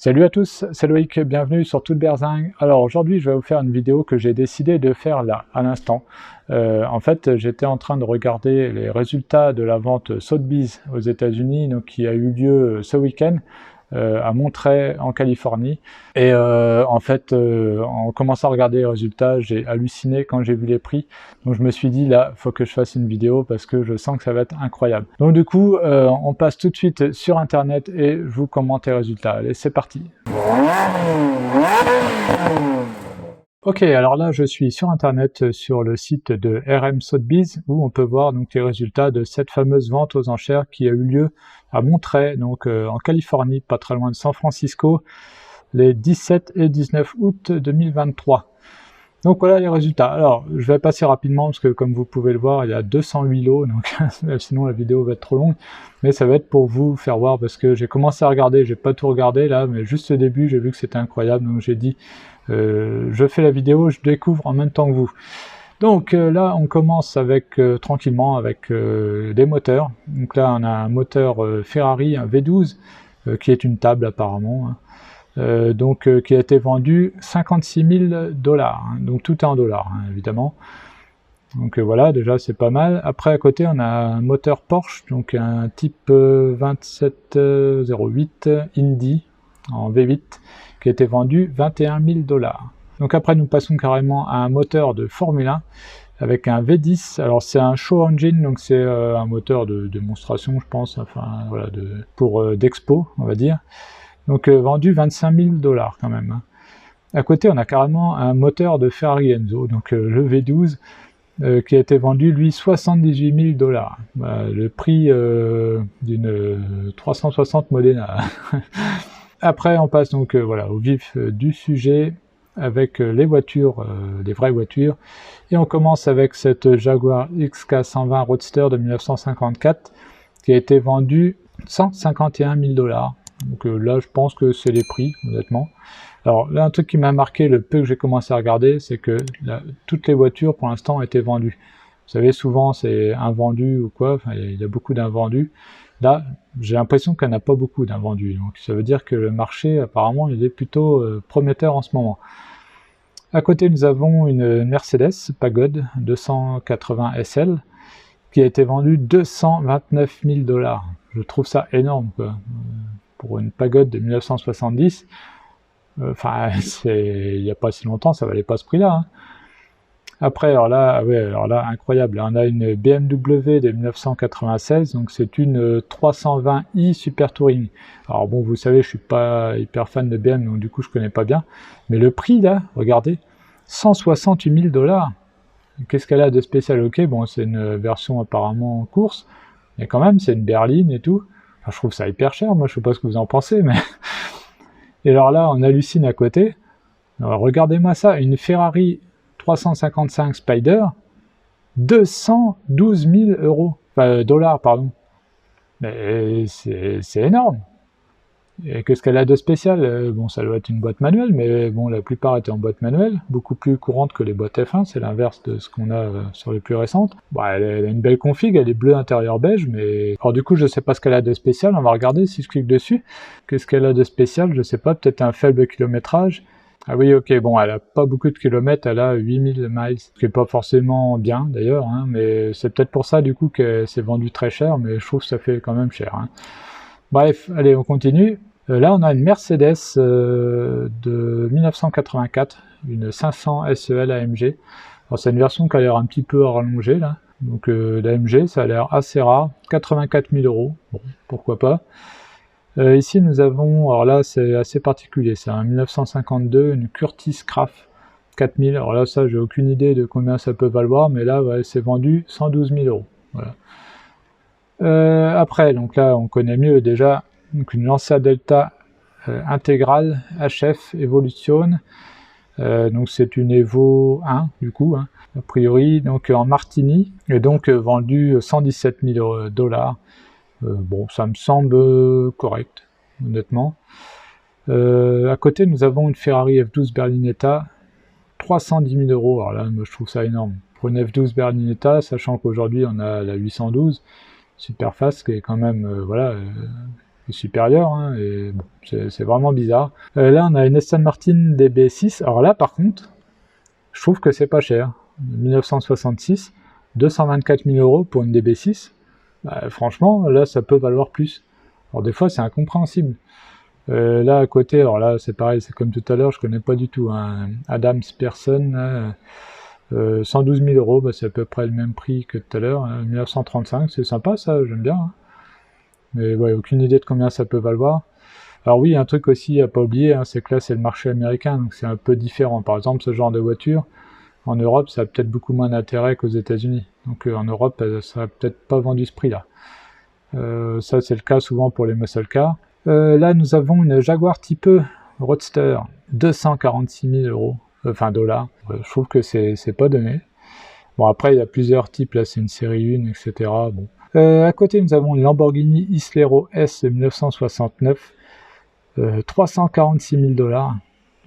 Salut à tous, c'est Loïc, bienvenue sur Tout le Berzingue. Alors aujourd'hui je vais vous faire une vidéo que j'ai décidé de faire là, à l'instant. En fait j'étais en train de regarder les résultats de la vente Sotheby's aux États-Unis, donc qui a eu lieu ce week-end à Monterey en Californie. Et en fait en commençant à regarder les résultats, j'ai halluciné quand j'ai vu les prix. Donc je me suis dit là, faut que je fasse une vidéo parce que je sens que ça va être incroyable. Donc du coup, on passe tout de suite sur internet et je vous commente les résultats. Allez, c'est parti. Ok, alors là je suis sur internet sur le site de RM Sotheby's où on peut voir donc les résultats de cette fameuse vente aux enchères qui a eu lieu à Monterey, donc en Californie, pas très loin de San Francisco, les 17 et 19 août 2023. Donc voilà les résultats. Alors je vais passer rapidement parce que comme vous pouvez le voir il y a 208 lots, donc sinon la vidéo va être trop longue, mais ça va être pour vous faire voir parce que j'ai commencé à regarder, j'ai pas tout regardé là, mais juste au début j'ai vu que c'était incroyable, donc j'ai dit je fais la vidéo, je découvre en même temps que vous. Donc là on commence avec tranquillement avec des moteurs. Donc là on a un moteur Ferrari, un V12 qui est une table apparemment, hein. Qui a été vendu 56 000 $, hein, donc tout est en dollars, hein, évidemment. Donc voilà, déjà c'est pas mal. Après à côté on a un moteur Porsche, donc un type 2708 Indy en V8 qui a été vendu 21 000 $. Donc après nous passons carrément à un moteur de Formule 1 avec un V10. Alors c'est un show engine, donc c'est un moteur de démonstration je pense, enfin voilà, pour d'expo on va dire. Donc vendu 25 000 $ quand même, hein. À côté, on a carrément un moteur de Ferrari Enzo, donc le V12, qui a été vendu, lui, 78 000 $. Le prix d'une 360 Modena. Après, on passe donc voilà, au vif du sujet, avec les voitures, les vraies voitures. Et on commence avec cette Jaguar XK120 Roadster de 1954, qui a été vendue 151 000 $. Donc là, je pense que c'est les prix, honnêtement. Alors là, un truc qui m'a marqué le peu que j'ai commencé à regarder, c'est que là, toutes les voitures, pour l'instant, ont été vendues. Vous savez, souvent, c'est invendu ou quoi, enfin, il y a beaucoup d'invendus. Là, j'ai l'impression qu'il n'y en a pas beaucoup d'invendus. Donc ça veut dire que le marché, apparemment, il est plutôt prometteur en ce moment. À côté, nous avons une Mercedes Pagode 280 SL qui a été vendue 229 000 $. Je trouve ça énorme, quoi. Pour une Pagode de 1970, enfin, il n'y a pas si longtemps, ça valait pas ce prix-là, hein. Après, alors là, incroyable, on a une BMW de 1996, donc c'est une 320i Super Touring. Alors bon, vous savez, je suis pas hyper fan de BMW, donc du coup, je connais pas bien, mais le prix, là, regardez, 168 000 $. Qu'est-ce qu'elle a de spécial? Ok, bon, c'est une version apparemment en course, mais quand même, c'est une berline et tout. Enfin, je trouve ça hyper cher, moi je sais pas ce que vous en pensez, mais... Et alors là, on hallucine à côté. Regardez-moi ça, une Ferrari 355 Spider, 212 000 €, enfin dollars, pardon. Mais c'est énorme. Et qu'est-ce qu'elle a de spécial? Bon, ça doit être une boîte manuelle, mais bon, la plupart étaient en boîte manuelle, beaucoup plus courante que les boîtes F1, c'est l'inverse de ce qu'on a sur les plus récentes. Bon, elle a une belle config, elle est bleue intérieur beige, mais... Alors du coup, je sais pas ce qu'elle a de spécial, on va regarder si je clique dessus. Qu'est-ce qu'elle a de spécial? Je sais pas, peut-être un faible kilométrage. Ah oui, ok, bon, elle a pas beaucoup de kilomètres, elle a 8000 miles, ce qui est pas forcément bien d'ailleurs, hein, mais c'est peut-être pour ça du coup que c'est vendu très cher, mais je trouve que ça fait quand même cher, hein. Bref, allez, on continue. Là, on a une Mercedes de 1984, une 500 SEL AMG. Alors, c'est une version qui a l'air un petit peu rallongée, là. Donc, l'AMG, ça a l'air assez rare. 84 000 €. Bon, pourquoi pas. Ici, nous avons... Alors là, c'est assez particulier. C'est un 1952, une Curtis Craft 4000. Alors là, ça, j'ai aucune idée de combien ça peut valoir, mais là, ouais, c'est vendu 112 000 €. Voilà. Après, donc là, on connaît mieux déjà... Donc une Lancia Delta intégrale HF Evolution, donc c'est une Evo 1 du coup, hein, a priori, donc en Martini, et donc vendu 117 000 $. Bon, ça me semble correct, honnêtement. À côté, nous avons une Ferrari F12 Berlinetta, 310 000 €. Alors là, moi, je trouve ça énorme. Pour une F12 Berlinetta, sachant qu'aujourd'hui on a la 812 Superfast, qui est quand même, voilà... supérieur, hein, et bon, c'est vraiment bizarre. Là, on a une Aston Martin DB6. Alors là, par contre, je trouve que c'est pas cher. 1966, 224 000 € pour une DB6. Bah, franchement, là, ça peut valoir plus. Alors des fois, c'est incompréhensible. Là, à côté, alors là, c'est pareil, c'est comme tout à l'heure, je connais pas du tout. Hein. Adams Pearson, 112 000 €, bah, c'est à peu près le même prix que tout à l'heure. 1935, c'est sympa, ça, j'aime bien. Hein. Mais ouais, aucune idée de combien ça peut valoir. Alors oui, un truc aussi à pas oublier, hein, c'est que là, c'est le marché américain, donc c'est un peu différent. Par exemple, ce genre de voiture, en Europe, ça a peut-être beaucoup moins d'intérêt qu'aux États-Unis. Donc en Europe, ça n'a peut-être pas vendu ce prix-là. Ça, c'est le cas souvent pour les muscle cars. Là, nous avons une Jaguar Type E Roadster, 246 000 €, enfin dollars. Je trouve que c'est pas donné. Bon, après, il y a plusieurs types, là, c'est une série 1, etc. Bon. À côté, nous avons une Lamborghini Islero S 1969, 346 000 $.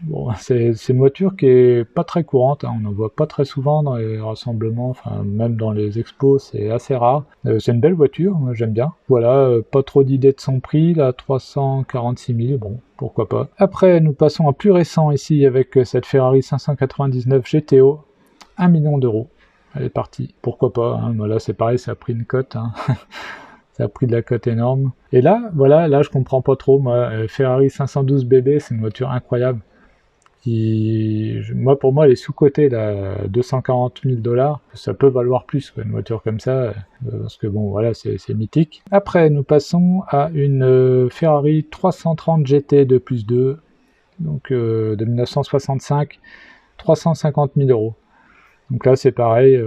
Bon, c'est une voiture qui est pas très courante, hein, on n'en voit pas très souvent dans les rassemblements, enfin même dans les expos, c'est assez rare. C'est une belle voiture, moi j'aime bien. Voilà, pas trop d'idées de son prix, là 346 000, bon, pourquoi pas. Après, nous passons à plus récent ici avec cette Ferrari 599 GTO, 1 million €. Elle est partie, pourquoi pas, hein. Là c'est pareil, ça a pris une cote, hein. Ça a pris de la cote énorme. Et là, voilà, là je comprends pas trop, moi, Ferrari 512 BB, c'est une voiture incroyable. Moi, pour moi, elle est sous-cotée, là, 240 000 $. Ça peut valoir plus, quoi, une voiture comme ça, parce que bon, voilà, c'est mythique. Après, nous passons à une Ferrari 330 GT 2+2, donc de 1965, 350 000 €. Donc là, c'est pareil,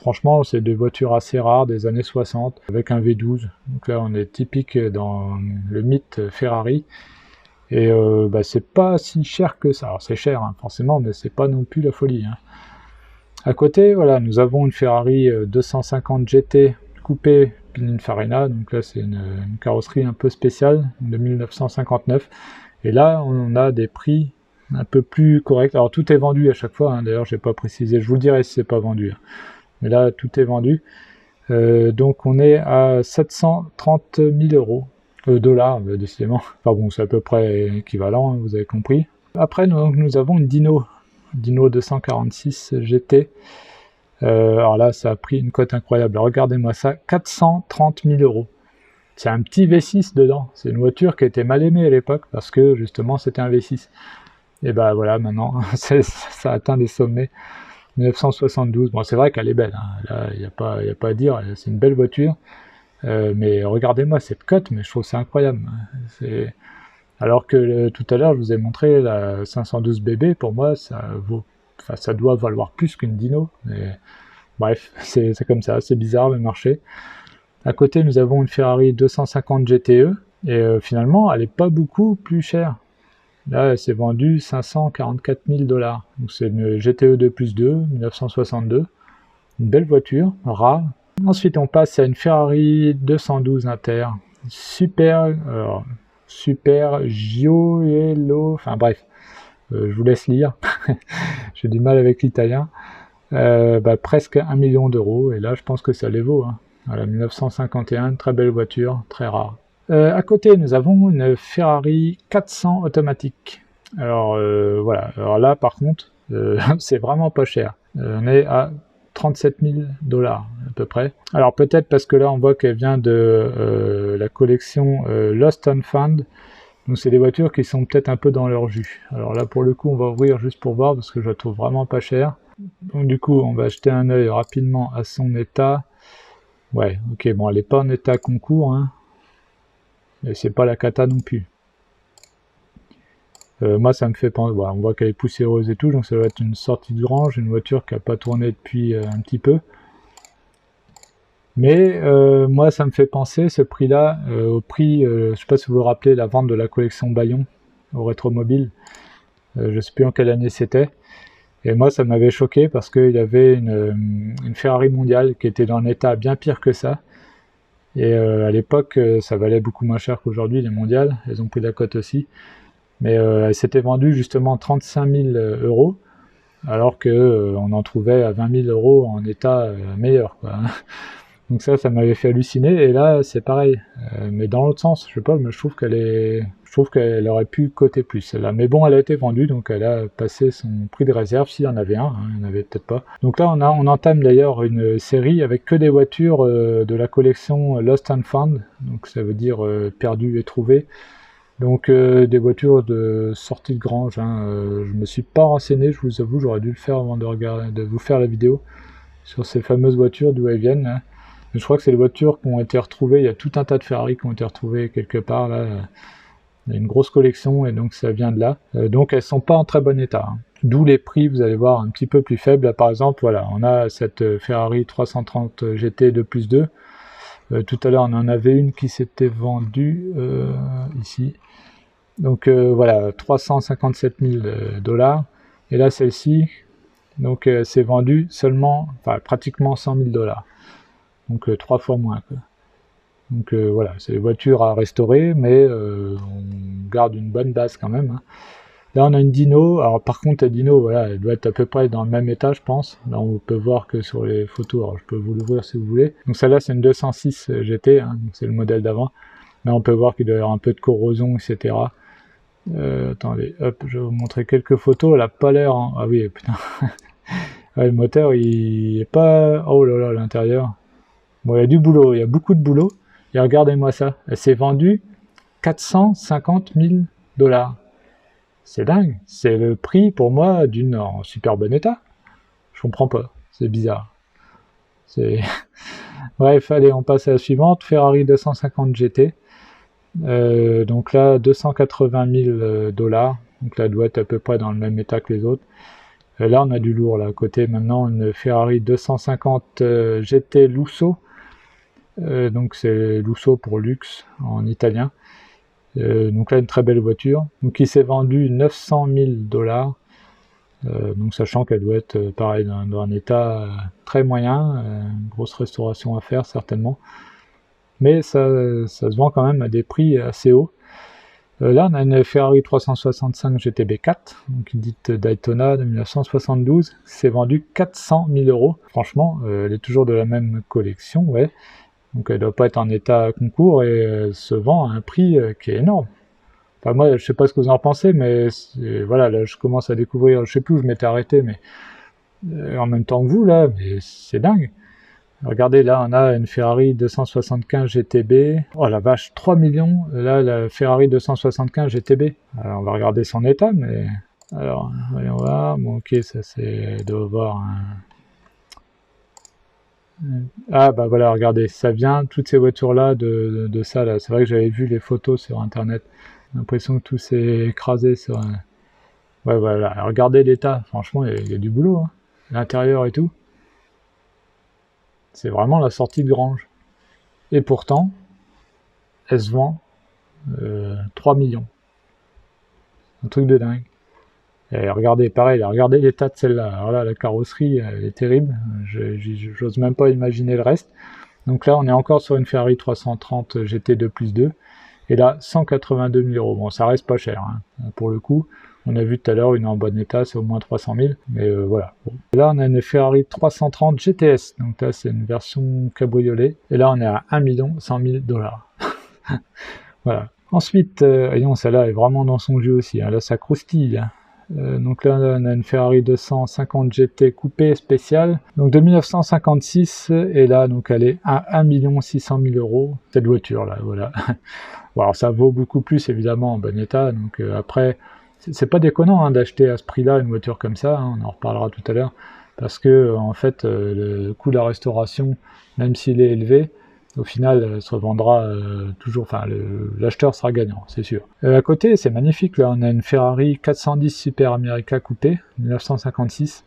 franchement, c'est des voitures assez rares des années 60, avec un V12. Donc là, on est typique dans le mythe Ferrari. Et bah, c'est pas si cher que ça. Alors c'est cher, hein, forcément, mais c'est pas non plus la folie. Hein. À côté, voilà, nous avons une Ferrari 250 GT coupé Pininfarina. Donc là, c'est une carrosserie un peu spéciale de 1959. Et là, on a des prix un peu plus corrects. Alors tout est vendu à chaque fois. Hein. D'ailleurs, j'ai pas précisé. Je vous le dirai si c'est pas vendu. Hein. Mais là, tout est vendu. Donc on est à 730 000 €. Dollars, décidément. Enfin bon, c'est à peu près équivalent, hein, vous avez compris. Après, nous avons une Dino 246 GT. Alors là, ça a pris une cote incroyable. Regardez-moi ça, 430 000 €. C'est un petit V6 dedans. C'est une voiture qui était mal aimée à l'époque parce que justement c'était un V6. Et ben voilà, maintenant, ça a atteint des sommets. 1972. Bon, c'est vrai qu'elle est belle. Hein. Là, il n'y a pas à dire. C'est une belle voiture. Mais regardez-moi cette cote, mais je trouve c'est incroyable. Alors que tout à l'heure, je vous ai montré la 512 BB, pour moi, ça doit valoir plus qu'une Dino. Mais bref, c'est comme ça, c'est bizarre le marché. À côté, nous avons une Ferrari 250 GTE, et finalement, elle n'est pas beaucoup plus chère. Là, elle s'est vendue 544 000 $. Donc c'est une GTE 2+2, 1962. Une belle voiture, rare. Ensuite, on passe à une Ferrari 212 Inter, super Gioiello, enfin bref, je vous laisse lire, j'ai du mal avec l'italien, presque 1 million €, et là je pense que ça les vaut. Hein. Voilà, 1951, très belle voiture, très rare. À côté, nous avons une Ferrari 400 automatique. Alors voilà, alors là par contre, c'est vraiment pas cher. On est à 37 000 $ à peu près. Alors peut-être parce que là on voit qu'elle vient de la collection Lost and Found. Donc c'est des voitures qui sont peut-être un peu dans leur jus. Alors là pour le coup on va ouvrir juste pour voir parce que je la trouve vraiment pas chère. Donc du coup on va jeter un œil rapidement à son état. Ouais, ok, bon elle n'est pas en état concours, hein. Mais c'est pas la cata non plus. Moi ça me fait penser, on voit qu'elle est poussiéreuse et tout, donc ça doit être une sortie de grange, une voiture qui n'a pas tourné depuis un petit peu. Mais moi ça me fait penser ce prix-là au prix, je sais pas si vous vous rappelez la vente de la collection Bayon au Rétromobile, je sais plus en quelle année c'était. Et moi ça m'avait choqué parce qu'il y avait une Ferrari mondiale qui était dans un état bien pire que ça. Et à l'époque ça valait beaucoup moins cher qu'aujourd'hui les mondiales, elles ont pris la cote aussi. Mais elle s'était vendue justement 35 000 €, alors qu'on en trouvait à 20 000 € en état meilleur, quoi. Donc ça m'avait fait halluciner, et là c'est pareil, mais dans l'autre sens, je sais pas, mais je trouve qu'elle aurait pu coter plus celle-là. Mais bon, elle a été vendue, donc elle a passé son prix de réserve, s'il y en avait un, hein, il n'y en avait peut-être pas. Donc là on entame d'ailleurs une série avec que des voitures de la collection Lost and Found, donc ça veut dire perdu et trouvé. Donc des voitures de sortie de grange, hein. Je me suis pas renseigné, je vous avoue, j'aurais dû le faire avant de vous faire la vidéo sur ces fameuses voitures, d'où elles viennent, hein. Je crois que c'est les voitures qui ont été retrouvées, il y a tout un tas de Ferrari qui ont été retrouvées quelque part, là. Il y a une grosse collection, et donc ça vient de là. Donc elles sont pas en très bon état, hein. D'où les prix, vous allez voir, un petit peu plus faibles. Là, par exemple, voilà, on a cette Ferrari 330 GT 2+2. Tout à l'heure, on en avait une qui s'était vendue ici. Donc voilà, 357 000 $. Et là, celle-ci, donc c'est vendu seulement, enfin pratiquement 100 000 $. Donc 3 fois moins, quoi. Donc voilà, c'est des voitures à restaurer, mais on garde une bonne base quand même, hein. Là on a une Dino, alors par contre la Dino, voilà, elle doit être à peu près dans le même état, je pense. Là on peut voir que sur les photos, alors je peux vous l'ouvrir si vous voulez. Donc celle-là c'est une 206 GT, hein, c'est le modèle d'avant. Là on peut voir qu'il doit y avoir un peu de corrosion, etc. Attendez, hop, je vais vous montrer quelques photos. Elle a pas l'air, hein. Ah oui, putain. Ouais, le moteur il est pas, oh là là, l'intérieur. Bon, il y a du boulot, il y a beaucoup de boulot. Et regardez-moi ça, elle s'est vendue 450 000 $. C'est dingue, c'est le prix pour moi d'une en super bon état. Je comprends pas, c'est bizarre. Bref, allez, on passe à la suivante, Ferrari 250 GT. Donc là, 280 000 $. Donc là, elle doit être à peu près dans le même état que les autres. Là, on a du lourd là à côté. Maintenant, une Ferrari 250 GT Lusso. Donc c'est Lusso pour luxe en italien. Donc là une très belle voiture, donc qui s'est vendue 900 000 $. Donc sachant qu'elle doit être pareil dans un état très moyen, une grosse restauration à faire certainement, mais ça se vend quand même à des prix assez hauts. Là on a une Ferrari 365 GTB4, donc dite Daytona de 1972, qui s'est vendue 400 000 €. Franchement, elle est toujours de la même collection, ouais. Donc elle ne doit pas être en état concours, et elle se vend à un prix qui est énorme. Enfin moi je sais pas ce que vous en pensez, mais voilà, là je commence à découvrir, je sais plus où je m'étais arrêté, mais en même temps que vous là, mais c'est dingue. Regardez, là on a une Ferrari 275 GTB, oh la vache, 3 millions, là la Ferrari 275 GTB. Alors on va regarder son état, mais alors voyons voir, bon ok, ça c'est doit avoir un... Ah bah voilà, regardez, ça vient, toutes ces voitures-là, de ça, là. C'est vrai que j'avais vu les photos sur Internet. J'ai l'impression que tout s'est écrasé sur... Ouais, voilà, regardez l'état. Franchement, il y a du boulot, hein. L'intérieur et tout. C'est vraiment la sortie de grange. Et pourtant, elle se vend 3 millions. Un truc de dingue. Et regardez, pareil, regardez l'état de celle-là. Alors là, la carrosserie, elle est terrible. J'ose même pas imaginer le reste. Donc là, on est encore sur une Ferrari 330 GT 2+2. Et là, 182 000 €. Bon, ça reste pas cher, hein, pour le coup. On a vu tout à l'heure une en bon état, c'est au moins 300 000. Mais voilà. Bon. Et là, on a une Ferrari 330 GTS. Donc là, c'est une version cabriolet. Et là, on est à 1 100 000 $. Voilà. Ensuite, voyons, celle-là est vraiment dans son jeu aussi, hein. Là, ça croustille, hein. Donc là on a une Ferrari 250 GT coupé spécial, donc de 1956, et là donc elle est à 1 600 000 €, cette voiture là, voilà. Bon, alors ça vaut beaucoup plus évidemment en bon état, donc après c'est pas déconnant, hein, d'acheter à ce prix là une voiture comme ça, hein, on en reparlera tout à l'heure, parce que en fait le coût de la restauration, même s'il est élevé, au final, se revendra toujours, enfin, l'acheteur sera gagnant, c'est sûr. À côté, c'est magnifique, là, on a une Ferrari 410 Super America coupé, 1956,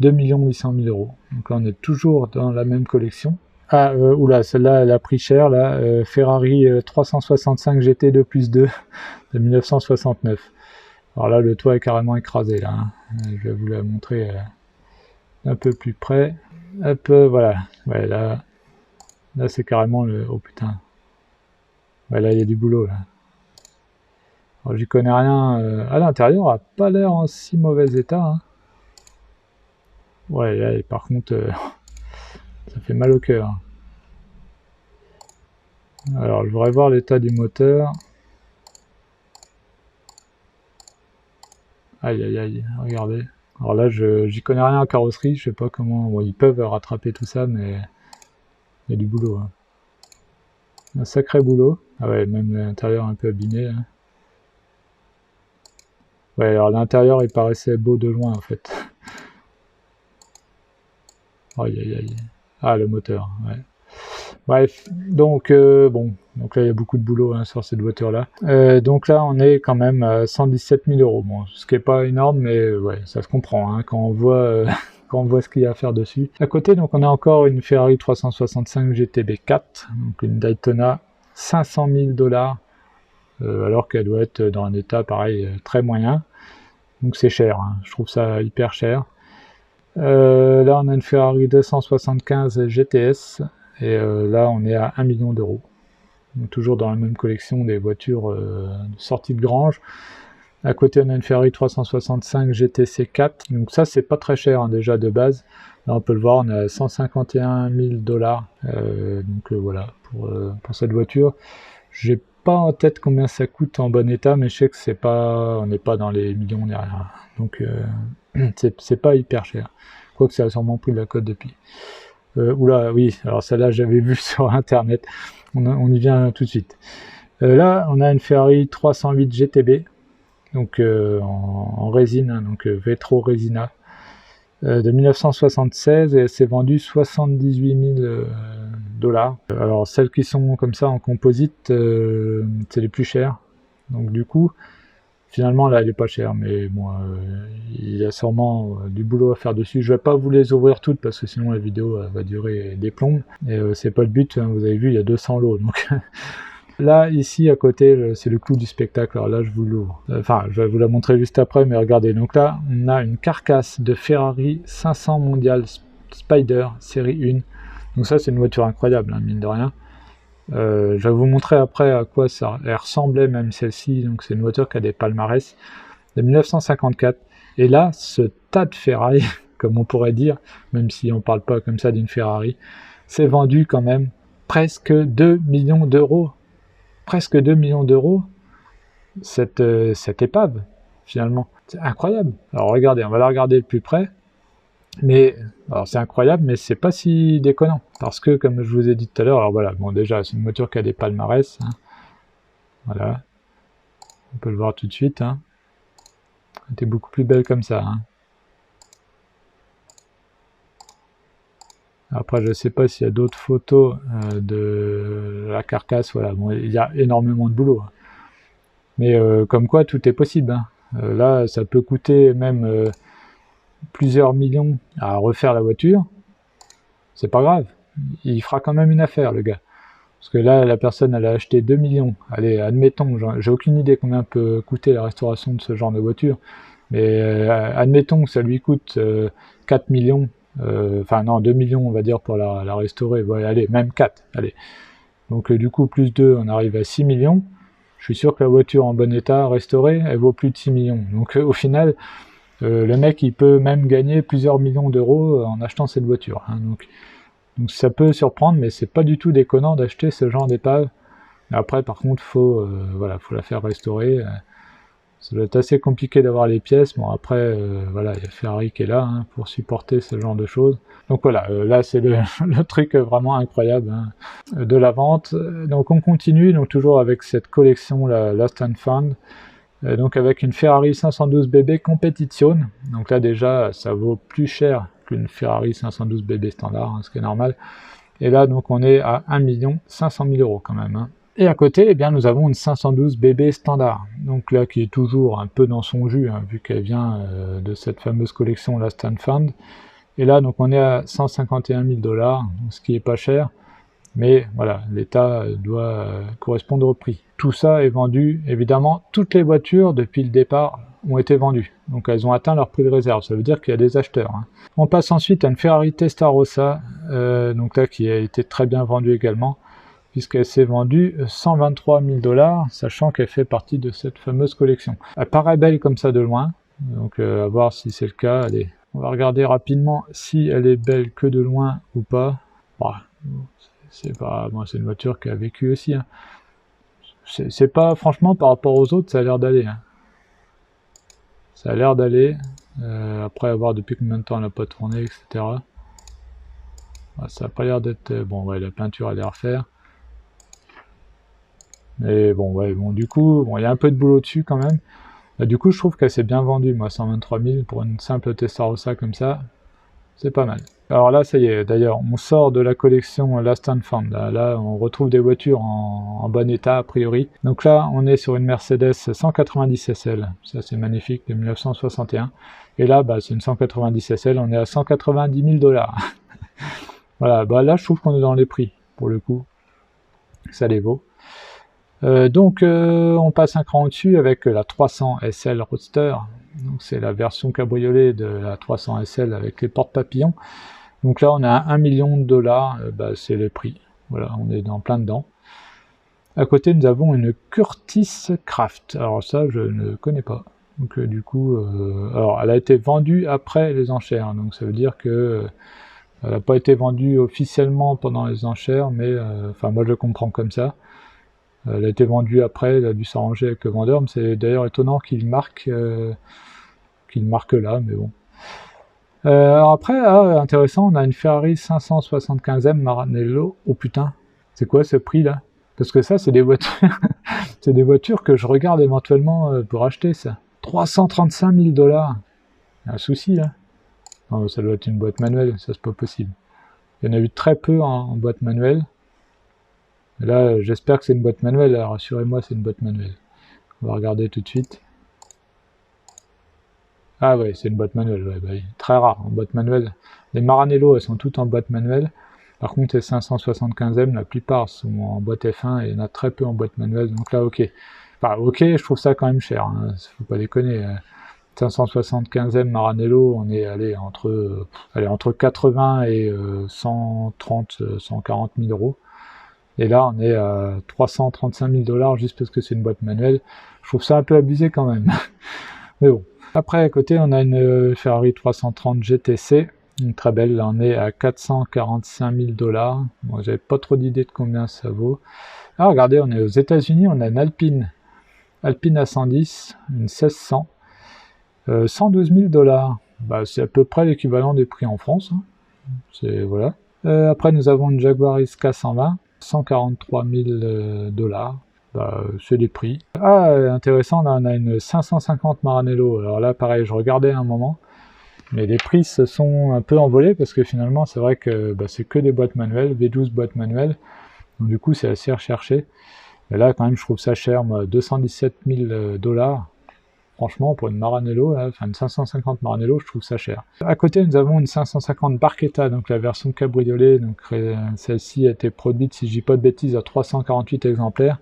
2 800 000 €. Donc là, on est toujours dans la même collection. Ah, oula, celle-là, elle a pris cher, là, Ferrari 365 GT 2+2 de 1969. Alors là, le toit est carrément écrasé, là, hein. Je vais vous la montrer un peu plus près. Hop, voilà, ouais, là... Là, c'est carrément le... Oh putain. Ouais, là, il y a du boulot, là. Alors, j'y connais rien. À l'intérieur, a pas l'air en si mauvais état, hein. Ouais, là, par contre, ça fait mal au cœur. Alors je voudrais voir l'état du moteur. Aïe aïe aïe, regardez. Alors là, j'y connais rien en carrosserie, je sais pas comment... Bon, ils peuvent rattraper tout ça, mais il y a du boulot. Hein. Un sacré boulot. Ah ouais, même l'intérieur un peu abîmé. Hein. Ouais, alors l'intérieur, il paraissait beau de loin, en fait. Aïe aïe aïe. Ah, le moteur, ouais. Bref, donc bon, donc là il y a beaucoup de boulot hein, sur cette voiture-là. Donc là on est quand même à 117 000 €, bon, ce qui est pas énorme, mais ouais, ça se comprend hein, quand on voit quand on voit ce qu'il y a à faire dessus. À côté, donc on a encore une Ferrari 365 GTB 4, donc une Daytona 500 000 $, alors qu'elle doit être dans un état pareil très moyen. Donc c'est cher, hein, je trouve ça hyper cher. Là on a une Ferrari 275 GTS. Et là, on est à 1 million €. Donc, toujours dans la même collection des voitures de sortie de grange. À côté, on a une Ferrari 365 GTC 4. Donc ça, c'est pas très cher hein, déjà de base. Là, on peut le voir, on a 151 000 $. Voilà, pour cette voiture. J'ai pas en tête combien ça coûte en bon état, mais je sais que c'est pas, on n'est pas dans les millions derrière. Donc c'est pas hyper cher. Quoique ça a sûrement pris de la cote depuis. Oula, oui, alors celle-là j'avais vu sur internet, on y vient tout de suite. Là, on a une Ferrari 308 GTB, donc en résine, hein, donc Vetro Resina, de 1976, et elle s'est vendue 78 000 $. Alors celles qui sont comme ça en composite, c'est les plus chères, donc du coup, finalement, là, elle est pas chère, mais bon, il y a sûrement du boulot à faire dessus. Je vais pas vous les ouvrir toutes parce que sinon la vidéo va durer des plombes. Et c'est pas le but. Hein, vous avez vu, il y a 200 lots. Donc là, ici, à côté, c'est le clou du spectacle. Alors là, je vous l'ouvre. Enfin, je vais vous la montrer juste après, mais regardez. Donc là, on a une carcasse de Ferrari 500 Mondial Spider série 1. Donc ça, c'est une voiture incroyable, hein, mine de rien. Je vais vous montrer après à quoi elle ressemblait même celle-ci, donc c'est une voiture qui a des palmarès de 1954, et là ce tas de Ferrari, comme on pourrait dire, même si on parle pas comme ça d'une Ferrari, c'est vendu quand même presque 2 millions €, presque 2 millions €, cette épave finalement, c'est incroyable. Alors regardez, on va la regarder de plus près. Mais alors c'est incroyable, mais c'est pas si déconnant parce que comme je vous ai dit tout à l'heure, alors voilà, bon déjà c'est une voiture qui a des palmarès, hein. Voilà, on peut le voir tout de suite, hein. Elle était beaucoup plus belle comme ça, hein. Après je sais pas s'il y a d'autres photos de la carcasse, voilà, bon il y a énormément de boulot, hein. Mais comme quoi tout est possible, hein. Là ça peut coûter même plusieurs millions à refaire la voiture, c'est pas grave, il fera quand même une affaire le gars. Parce que là, la personne, elle a acheté 2 millions. Allez, admettons, j'ai aucune idée combien peut coûter la restauration de ce genre de voiture. Mais admettons que ça lui coûte 4 millions. Enfin non, 2 millions on va dire pour la restaurer. Ouais, allez, même 4. Allez. Donc du coup, plus 2, on arrive à 6 millions. Je suis sûr que la voiture en bon état, restaurée, elle vaut plus de 6 millions. Donc au final, le mec, il peut même gagner plusieurs millions d'euros en achetant cette voiture, hein. Donc ça peut surprendre, mais c'est pas du tout déconnant d'acheter ce genre d'épave. Après, par contre, voilà, faut la faire restaurer. Ça doit être assez compliqué d'avoir les pièces. Bon, après, voilà, il y a Ferrari qui est là hein, pour supporter ce genre de choses. Donc voilà, là c'est le truc vraiment incroyable hein, de la vente. Donc on continue, donc toujours avec cette collection, la Lost and Found. Donc avec une Ferrari 512 BB Competition. Donc là déjà, ça vaut plus cher qu'une Ferrari 512 BB standard, hein, ce qui est normal. Et là, donc, on est à 1 500 000 € quand même, hein. Et à côté, eh bien, nous avons une 512 BB standard. Donc là, qui est toujours un peu dans son jus, hein, vu qu'elle vient de cette fameuse collection Lost and Found. Et là, donc, on est à 151 000 $, ce qui est pas cher. Mais voilà, l'état doit correspondre au prix. Tout ça est vendu, évidemment, toutes les voitures depuis le départ ont été vendues. Donc elles ont atteint leur prix de réserve, ça veut dire qu'il y a des acheteurs, hein. On passe ensuite à une Ferrari Testarossa, donc là qui a été très bien vendue également, puisqu'elle s'est vendue 123 000 $, sachant qu'elle fait partie de cette fameuse collection. Elle paraît belle comme ça de loin, donc à voir si c'est le cas. Allez, on va regarder rapidement si elle est belle que de loin ou pas. Bah, c'est pas, bon, c'est une voiture qui a vécu aussi. Hein. C'est pas, franchement, par rapport aux autres, ça a l'air d'aller. Hein. Ça a l'air d'aller. Après avoir depuis combien de temps elle n'a pas tourné, etc. Ça n'a pas l'air d'être... Bon, ouais, la peinture, elle est à refaire. Mais bon, ouais, bon, du coup, bon, il y a un peu de boulot dessus quand même. Bah, du coup, je trouve qu'elle s'est bien vendue, moi, 123 000 pour une simple Testarossa comme ça. C'est pas mal. Alors là, ça y est, d'ailleurs, on sort de la collection Last and Found. Là, on retrouve des voitures en bon état, a priori. Donc là, on est sur une Mercedes 190 SL. Ça, c'est magnifique, de 1961. Et là, bah, c'est une 190 SL, on est à 190 000 $. Voilà, bah là, je trouve qu'on est dans les prix, pour le coup. Ça les vaut. Donc, on passe un cran au-dessus avec la 300 SL Roadster. Donc, c'est la version cabriolet de la 300 SL avec les portes papillons. Donc là, on a 1 million de dollars, bah, c'est le prix. Voilà, on est dans plein dedans. À côté, nous avons une Curtis Craft. Alors ça, je ne connais pas. Donc du coup, alors elle a été vendue après les enchères. Donc ça veut dire que elle n'a pas été vendue officiellement pendant les enchères, mais enfin moi je le comprends comme ça. Elle a été vendue après, elle a dû s'arranger avec le vendeur. Mais c'est d'ailleurs étonnant qu'il marque là, mais bon. Alors après, intéressant, on a une Ferrari 575M Maranello. Oh putain, c'est quoi ce prix là? Parce que ça, c'est des voitures, c'est des voitures que je regarde éventuellement pour acheter ça. 335 000 $. Il y a un souci là. Non, ça doit être une boîte manuelle, ça c'est pas possible. Il y en a eu très peu en boîte manuelle. Et là, j'espère que c'est une boîte manuelle. Rassurez-moi, c'est une boîte manuelle. On va regarder tout de suite. Ah ouais, c'est une boîte manuelle, ouais, bah, très rare en boîte manuelle. Les Maranello, elles sont toutes en boîte manuelle. Par contre, les 575M, la plupart sont en boîte F1 et il y en a très peu en boîte manuelle. Donc là, ok. Enfin, ok, je trouve ça quand même cher. Hein, faut pas déconner. 575M Maranello, on est allé entre 80 et 130, 140 000 €. Et là, on est à 335 000 $ juste parce que c'est une boîte manuelle. Je trouve ça un peu abusé quand même. Mais bon. Après, à côté, on a une Ferrari 330 GTC, une très belle. Là, on est à 445 000 $. Bon, j'avais pas trop d'idée de combien ça vaut. Ah, regardez, on est aux États-Unis, on a une Alpine A110, une 1600, 112 000 $. Bah, c'est à peu près l'équivalent des prix en France. Hein. C'est voilà. Après, nous avons une Jaguar XK120, 143 000 $. Bah, c'est des prix. Ah, intéressant, là on a une 550 Maranello. Alors là, pareil, je regardais un moment, mais les prix se sont un peu envolés parce que finalement, c'est vrai que bah, c'est que des boîtes manuelles, V12 boîtes manuelles. Donc du coup, c'est assez recherché. Mais là, quand même, je trouve ça cher, moi, 217 000 $. Franchement, pour une Maranello, là, enfin une 550 Maranello, je trouve ça cher. À côté, nous avons une 550 Barchetta, donc la version cabriolet. Donc celle-ci a été produite, si je dis pas de bêtises, à 348 exemplaires.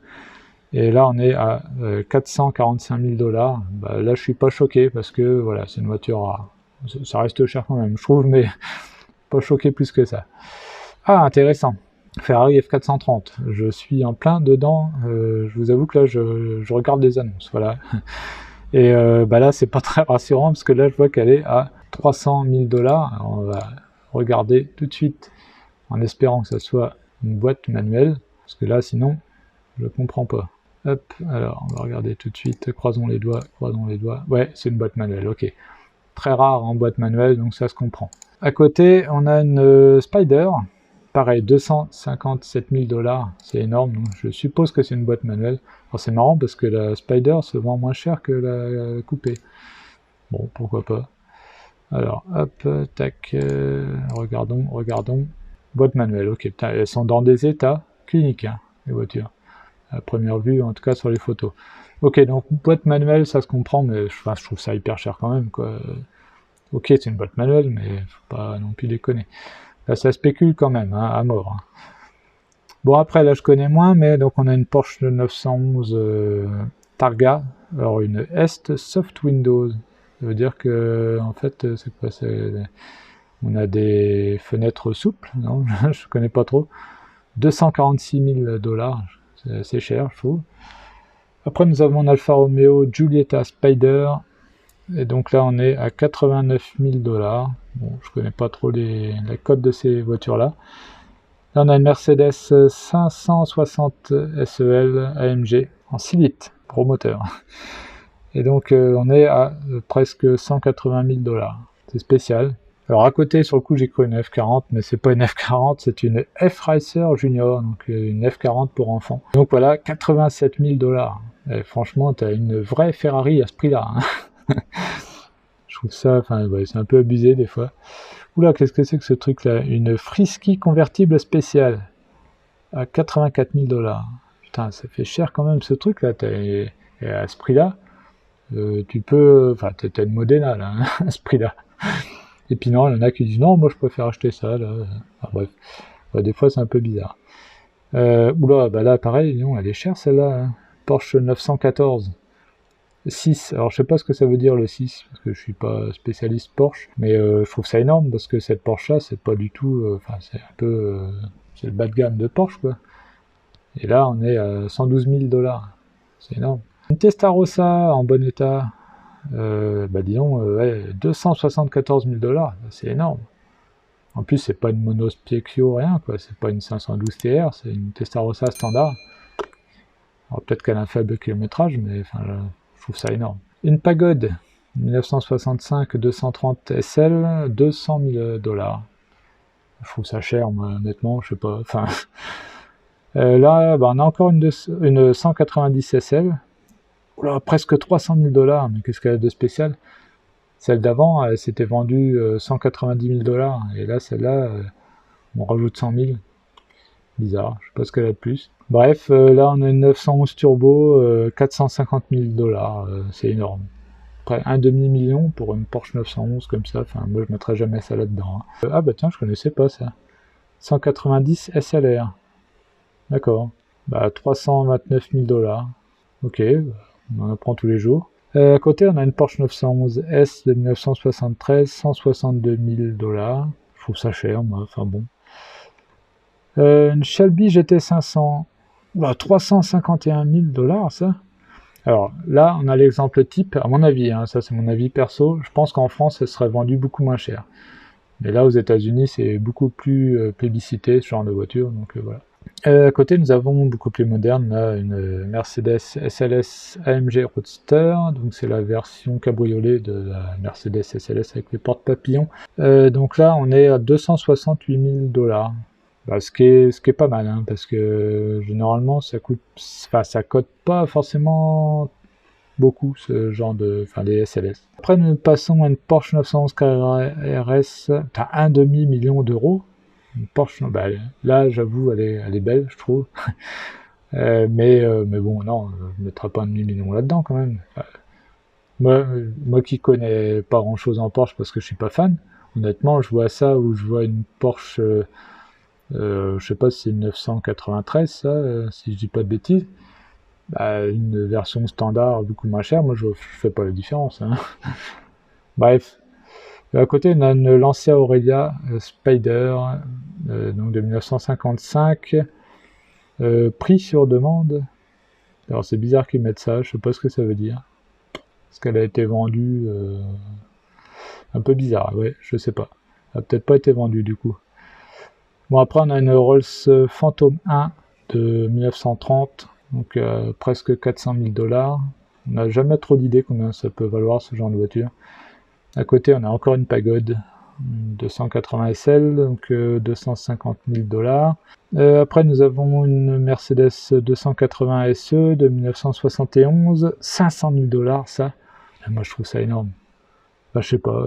Et là, on est à 445 000 $. Bah, là, je suis pas choqué parce que voilà, c'est une voiture rare. Ça reste cher quand même, je trouve, mais pas choqué plus que ça. Ah, intéressant. Ferrari F430. Je suis en plein dedans. Je vous avoue que là, je regarde des annonces. Voilà. Et bah là, c'est pas très rassurant parce que là, je vois qu'elle est à 300 000 $. Alors, on va regarder tout de suite en espérant que ça soit une boîte manuelle. Parce que là, sinon, je comprends pas. Hop, alors on va regarder tout de suite, croisons les doigts. Ouais, c'est une boîte manuelle, ok. Très rare en boîte manuelle, donc ça se comprend. À côté, on a une Spider, pareil, 257 000 $, c'est énorme, donc je suppose que c'est une boîte manuelle. Alors c'est marrant parce que la Spider se vend moins cher que la coupée. Bon, pourquoi pas. Alors, hop, tac, regardons. Boîte manuelle, ok, putain, elles sont dans des états cliniques, hein, les voitures. À première vue, en tout cas sur les photos. Ok, donc boîte manuelle, ça se comprend, mais je trouve ça hyper cher quand même, quoi. Ok, c'est une boîte manuelle, mais faut pas non plus déconner. Là, ça spécule quand même, hein, à mort. Hein. Bon, après, là, je connais moins, mais donc on a une Porsche 911 Targa, alors une Est Soft Windows. Ça veut dire que, en fait, c'est quoi? On a des fenêtres souples, non? Je connais pas trop. 246 000 $. C'est assez cher, je trouve. Après, nous avons un Alfa Romeo Giulietta Spider. Et donc là, on est à 89 000 $. Bon, je connais pas trop la cote de ces voitures-là. Là, on a une Mercedes 560 SEL AMG en 6 litres, gros moteur. Et donc, on est à presque 180 000 $. C'est spécial. Alors, à côté, sur le coup, j'ai cru une F40, mais c'est pas une F40, c'est une F-Racer Junior, donc une F40 pour enfants. Donc voilà, 87 000 $. Et franchement, t'as une vraie Ferrari à ce prix-là. Hein. Je trouve ça, enfin, ouais, c'est un peu abusé des fois. Oula, qu'est-ce que c'est que ce truc-là? Une Frisky convertible spéciale à 84 000 $. Putain, ça fait cher quand même ce truc-là. Et à ce prix-là, tu peux... Enfin, t'as une Modena, là, hein, à ce prix-là. Et puis non, il y en a qui disent non, moi je préfère acheter ça, là. Enfin, bref, ouais, des fois c'est un peu bizarre. Oula, bah là, pareil, non, elle est chère celle-là. Hein. Porsche 914. 6, alors je sais pas ce que ça veut dire le 6, parce que je suis pas spécialiste Porsche, mais je trouve ça énorme, parce que cette Porsche-là, c'est pas du tout... Enfin, c'est un peu... c'est le bas de gamme de Porsche, quoi. Et là, on est à 112 000 $. C'est énorme. Une Testarossa en bon état, bah disons, ouais, 274 000 $, c'est énorme. En plus, c'est pas une monospecchio, rien, quoi. C'est pas une 512 TR, c'est une Testarossa standard. Alors peut-être qu'elle a un faible kilométrage, mais enfin, je trouve ça énorme. Une Pagode, 1965 230 SL, 200 000 $. Je trouve ça cher, moi, honnêtement, je sais pas. Enfin, là, bah, on a encore une 190 SL. Oula, presque 300 000 $, mais qu'est-ce qu'elle a de spécial? Celle d'avant, elle s'était vendue 190 000 $, et là, celle-là, on rajoute 100 000. Bizarre, je sais pas ce qu'elle a de plus. Bref, là, on a une 911 Turbo, 450 000 $, c'est énorme. Près un demi-million pour une Porsche 911 comme ça, enfin, moi, je mettrais jamais ça là-dedans. Hein. Ah bah tiens, je connaissais pas ça. 190 SLR. D'accord. Bah, 329 000 $. Ok, on en apprend tous les jours. À côté, on a une Porsche 911 S de 1973, 162 000 $. Je trouve ça cher, moi, enfin bon. Une Shelby GT500, bah, 351 000 $, ça. Alors là, on a l'exemple type, à mon avis, hein, ça c'est mon avis perso, je pense qu'en France, elle serait vendue beaucoup moins cher. Mais là, aux États-Unis, c'est beaucoup plus plébiscité, ce genre de voiture, donc voilà. À côté, nous avons beaucoup plus moderne, là, une Mercedes SLS AMG Roadster, donc c'est la version cabriolet de la Mercedes SLS avec les portes papillons. Donc là, on est à 268 000 $. Bah, ce qui est pas mal, hein, parce que généralement, ça coûte pas forcément beaucoup, ce genre de... Enfin, les SLS. Après, nous passons à une Porsche 911 Carrera RS, t'as un demi-million d'euros. Une Porsche, bah, là, j'avoue, elle est belle, je trouve. Mais bon, non, je ne mettrai pas un demi-million là-dedans, quand même. Enfin, moi qui connais pas grand-chose en Porsche, parce que je suis pas fan, honnêtement, je vois ça, ou je vois une Porsche... je sais pas si c'est une 993, ça, si je dis pas de bêtises. Bah, une version standard beaucoup moins chère, moi je fais pas la différence. Hein. Bref. À côté, on a une Lancia Aurelia Spider, donc de 1955, prix sur demande. Alors c'est bizarre qu'ils mettent ça, je sais pas ce que ça veut dire. Est-ce qu'elle a été vendue un peu bizarre, ouais, je sais pas. Elle a peut-être pas été vendue du coup. Bon, après, on a une Rolls Phantom 1 de 1930, donc presque 400 000 $. On n'a jamais trop d'idées combien ça peut valoir ce genre de voiture. À côté, on a encore une Pagode 280 SL, donc 250 000 $. Après, nous avons une Mercedes 280 SE de 1971, 500 000 $, ça. Et moi, je trouve ça énorme. Bah, je sais pas,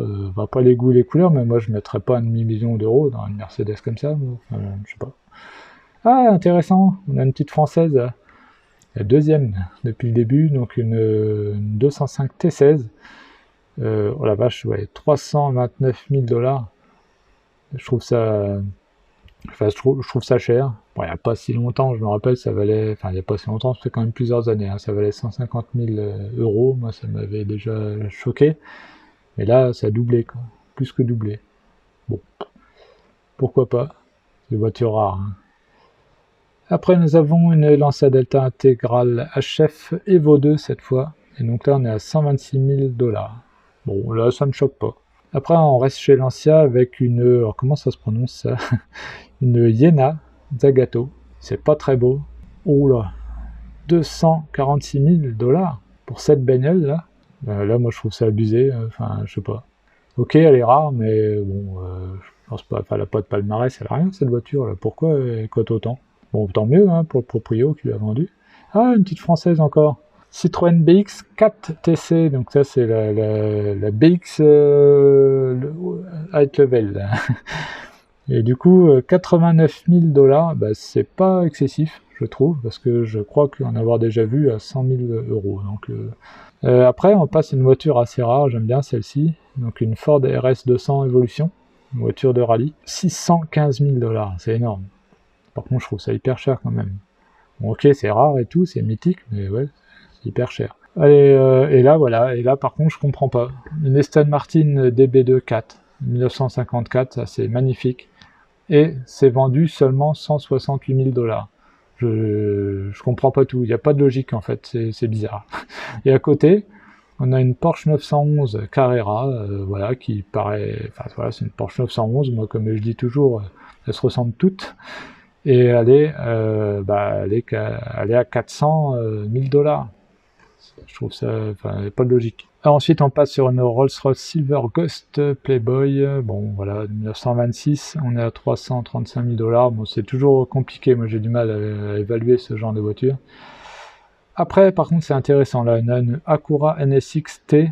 pas les goûts et les couleurs, mais moi je mettrais pas un demi-million d'euros dans une Mercedes comme ça, je sais pas. Ah, intéressant, on a une petite française, la deuxième depuis le début, donc une 205 T16, oh la vache, ouais, 329 000 $. Je trouve ça, enfin, je trouve ça cher. Bon, il n'y a pas si longtemps, je me rappelle, ça valait, enfin, il n'y a pas si longtemps, ça fait quand même plusieurs années, hein, ça valait 150 000 €, moi ça m'avait déjà choqué. Mais là, ça a doublé, quoi. Plus que doublé. Bon, pourquoi pas. C'est des voitures rares. Hein. Après, nous avons une Lancia Delta intégrale HF Evo 2 cette fois. Et donc là, on est à 126 000 $. Bon, là, ça me choque pas. Après, on reste chez Lancia avec une... Alors, comment ça se prononce, ça? Une Iena Zagato. C'est pas très beau. Oh là, 246 000 $ pour cette bagnole là. Là, moi je trouve ça abusé. Enfin, je sais pas. Ok, elle est rare, mais bon, je pense pas. Enfin, elle a pas de palmarès, elle a rien cette voiture là. Pourquoi elle cote autant? Bon, tant mieux hein, pour le proprio qui l'a vendu. Ah, une petite française encore. Citroën BX 4TC, donc ça c'est la BX high level. Et du coup, 89 000 $, bah, c'est pas excessif, je trouve, parce que je crois qu'en avoir déjà vu à 100 000 €. Donc, après, on passe à une voiture assez rare, j'aime bien celle-ci, donc une Ford RS 200 Evolution, une voiture de rallye, 615 000 $, c'est énorme. Par contre, je trouve ça hyper cher quand même. Bon, ok, c'est rare et tout, c'est mythique, mais ouais, c'est hyper cher. Allez, et là, voilà, et là, par contre, je comprends pas. Une Aston Martin DB2 4, 1954, ça c'est magnifique. Et c'est vendu seulement 168 000 $. Je comprends pas tout, il n'y a pas de logique en fait, c'est bizarre. Et à côté, on a une Porsche 911 Carrera, voilà, qui paraît, enfin voilà, c'est une Porsche 911, moi comme je dis toujours, elles se ressemblent toutes, et elle est à 400 000 $. Je trouve ça, enfin, pas de logique. Alors ensuite, on passe sur une Rolls-Royce Silver Ghost Playboy. Bon, voilà, 1926, on est à 335 000 $. Bon, c'est toujours compliqué. Moi, j'ai du mal à évaluer ce genre de voiture. Après, par contre, c'est intéressant. Là, on a une Acura NSX T,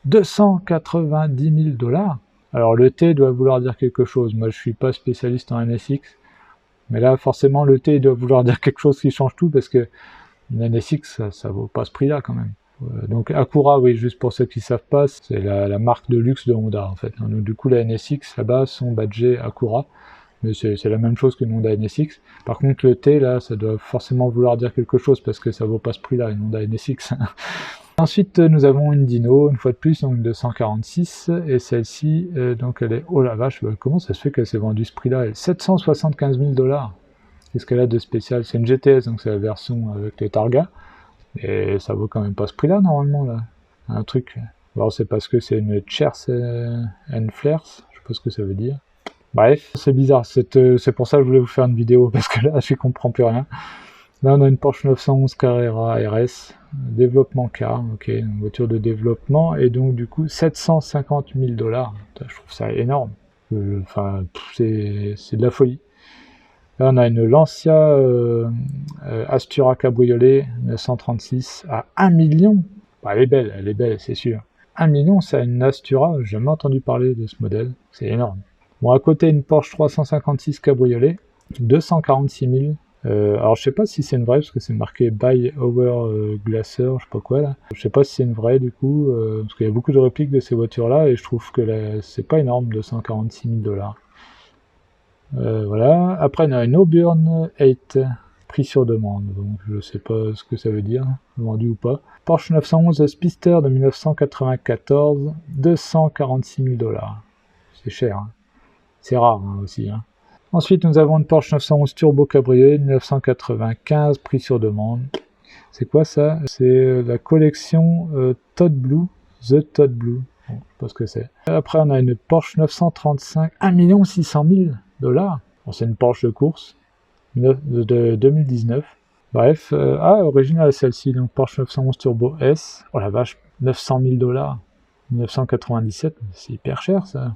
290 000 $. Alors, le T doit vouloir dire quelque chose. Moi, je suis pas spécialiste en NSX. Mais là, forcément, le T doit vouloir dire quelque chose qui change tout parce que une NSX, ça vaut pas ce prix-là quand même. Donc Acura, oui, juste pour ceux qui savent pas, c'est la marque de luxe de Honda en fait. Donc, du coup, la NSX là-bas sont badgés Acura, mais c'est la même chose qu'une Honda NSX. Par contre, le T là, ça doit forcément vouloir dire quelque chose parce que ça vaut pas ce prix-là, une Honda NSX. Ensuite, nous avons une Dino, une fois de plus, donc 246, et celle-ci, donc elle est, oh la vache, comment ça se fait qu'elle s'est vendue ce prix-là? 775 000 $. Qu'est-ce qu'elle a de spécial? C'est une GTS, donc c'est la version avec les targas. Et ça vaut quand même pas ce prix-là, normalement, là. Un truc. Alors, c'est parce que c'est une Chers and Flares. Je sais pas ce que ça veut dire. Bref, c'est bizarre. C'est pour ça que je voulais vous faire une vidéo, parce que là, je comprends plus rien. Là, on a une Porsche 911 Carrera RS. Développement car, ok. Une voiture de développement. Et donc, du coup, 750 000 $. Je trouve ça énorme. Enfin, c'est de la folie. Là, on a une Lancia Astura Cabriolet 936 à 1 million. Bah, elle est belle, c'est sûr. 1 million, c'est une Astura, j'ai jamais entendu parler de ce modèle, c'est énorme. Bon, à côté, une Porsche 356 Cabriolet, 246 000. Alors, je sais pas si c'est une vraie, parce que c'est marqué By Our Glaser, je sais pas quoi là. Je sais pas si c'est une vraie du coup, parce qu'il y a beaucoup de répliques de ces voitures-là, et je trouve que c'est pas énorme, 246 000 $. Voilà. Après, on a une Auburn 8, prix sur demande. Donc, je sais pas ce que ça veut dire, vendu ou pas. Porsche 911 Speedster de 1994, 246 000 $. C'est cher, hein. C'est rare hein, aussi. Hein. Ensuite, nous avons une Porsche 911 Turbo Cabriolet 1995, prix sur demande. C'est quoi ça? C'est la collection Todd Blue, The Todd Blue. Bon, je sais pas ce que c'est. Après, on a une Porsche 935, 1 600 000 $. Bon, c'est une Porsche de course de 2019. Bref, originale celle-ci, donc Porsche 911 Turbo S. Oh la vache, 900 000 $. 1997, c'est hyper cher ça.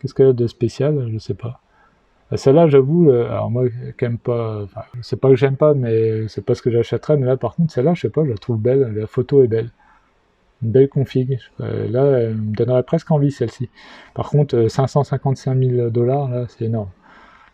Qu'est-ce qu'elle a de spécial? Je sais pas. Celle-là, j'avoue, alors moi, j'aime pas, enfin, c'est pas que j'aime pas, mais c'est pas ce que j'achèterais, mais là, par contre, celle-là, je sais pas, je la trouve belle, la photo est belle. Une belle config. Là, elle me donnerait presque envie, celle-ci. Par contre, 555 000 $, là, c'est énorme.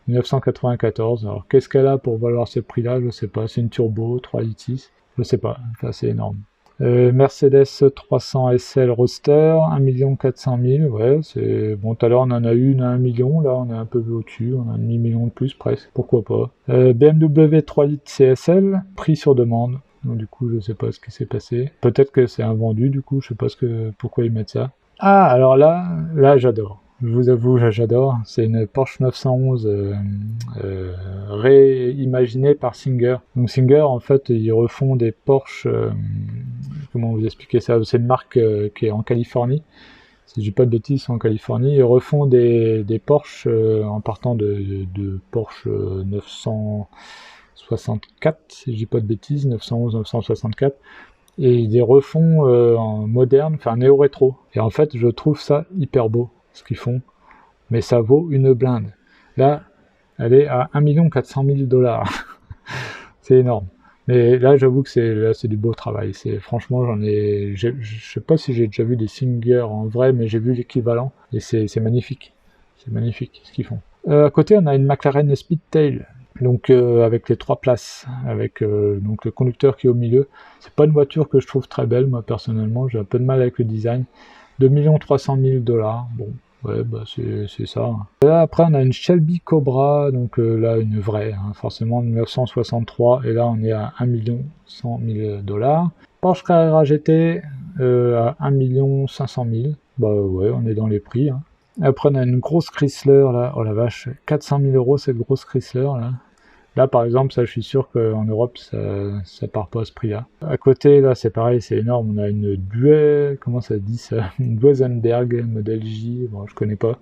1994, alors qu'est-ce qu'elle a pour valoir ce prix-là? Je sais pas, c'est une turbo, 3.6, je sais pas, enfin, c'est énorme. Mercedes 300 SL Roadster, 1 400 000, ouais, c'est bon. Tout à l'heure on en a une à 1 million, là on est un peu au-dessus, on a un demi-million de plus presque, pourquoi pas. BMW 3 litres CSL, prix sur demande, donc du coup je sais pas ce qui s'est passé. Peut-être que c'est invendu, du coup je sais pas pourquoi ils mettent ça. Ah, alors là j'adore. Je vous avoue, j'adore. C'est une Porsche 911 réimaginée par Singer. Donc Singer, en fait, ils refont des Porsche. Comment vous expliquer ça? C'est une marque qui est en Californie. si je dis pas de bêtises, sont en Californie. Ils refont des Porsche en partant de Porsche 964, si je dis pas de bêtises, 911, 964. Et ils les refont en moderne, enfin néo-rétro. Et en fait, je trouve ça hyper beau, ce qu'ils font. Mais ça vaut une blinde. Là, elle est à 1 400 000 $. C'est énorme. Mais là, j'avoue que c'est du beau travail. Franchement, je sais pas si j'ai déjà vu des Singer en vrai, mais j'ai vu l'équivalent. Et c'est magnifique. C'est magnifique ce qu'ils font. À côté, on a une McLaren Speedtail. Donc avec les 3 places, avec donc le conducteur qui est au milieu. C'est pas une voiture que je trouve très belle, moi personnellement. J'ai un peu de mal avec le design. 2 300 000 $. Bon. Ouais, bah c'est ça. Là, après, on a une Shelby Cobra, donc là, une vraie, hein, forcément, 1963, et là, on est à 1 100 000 $. Porsche Carrera GT à 1 500 000. Bah ouais, on est dans les prix. Hein. Après, on a une grosse Chrysler, là, oh la vache, 400 000 € cette grosse Chrysler, là. Là, par exemple, ça, je suis sûr qu'en Europe, ça part pas à ce prix-là. À côté, là, c'est pareil, c'est énorme. On a une comment ça dit ça? Une Duesenberg, modèle J, bon, je connais pas.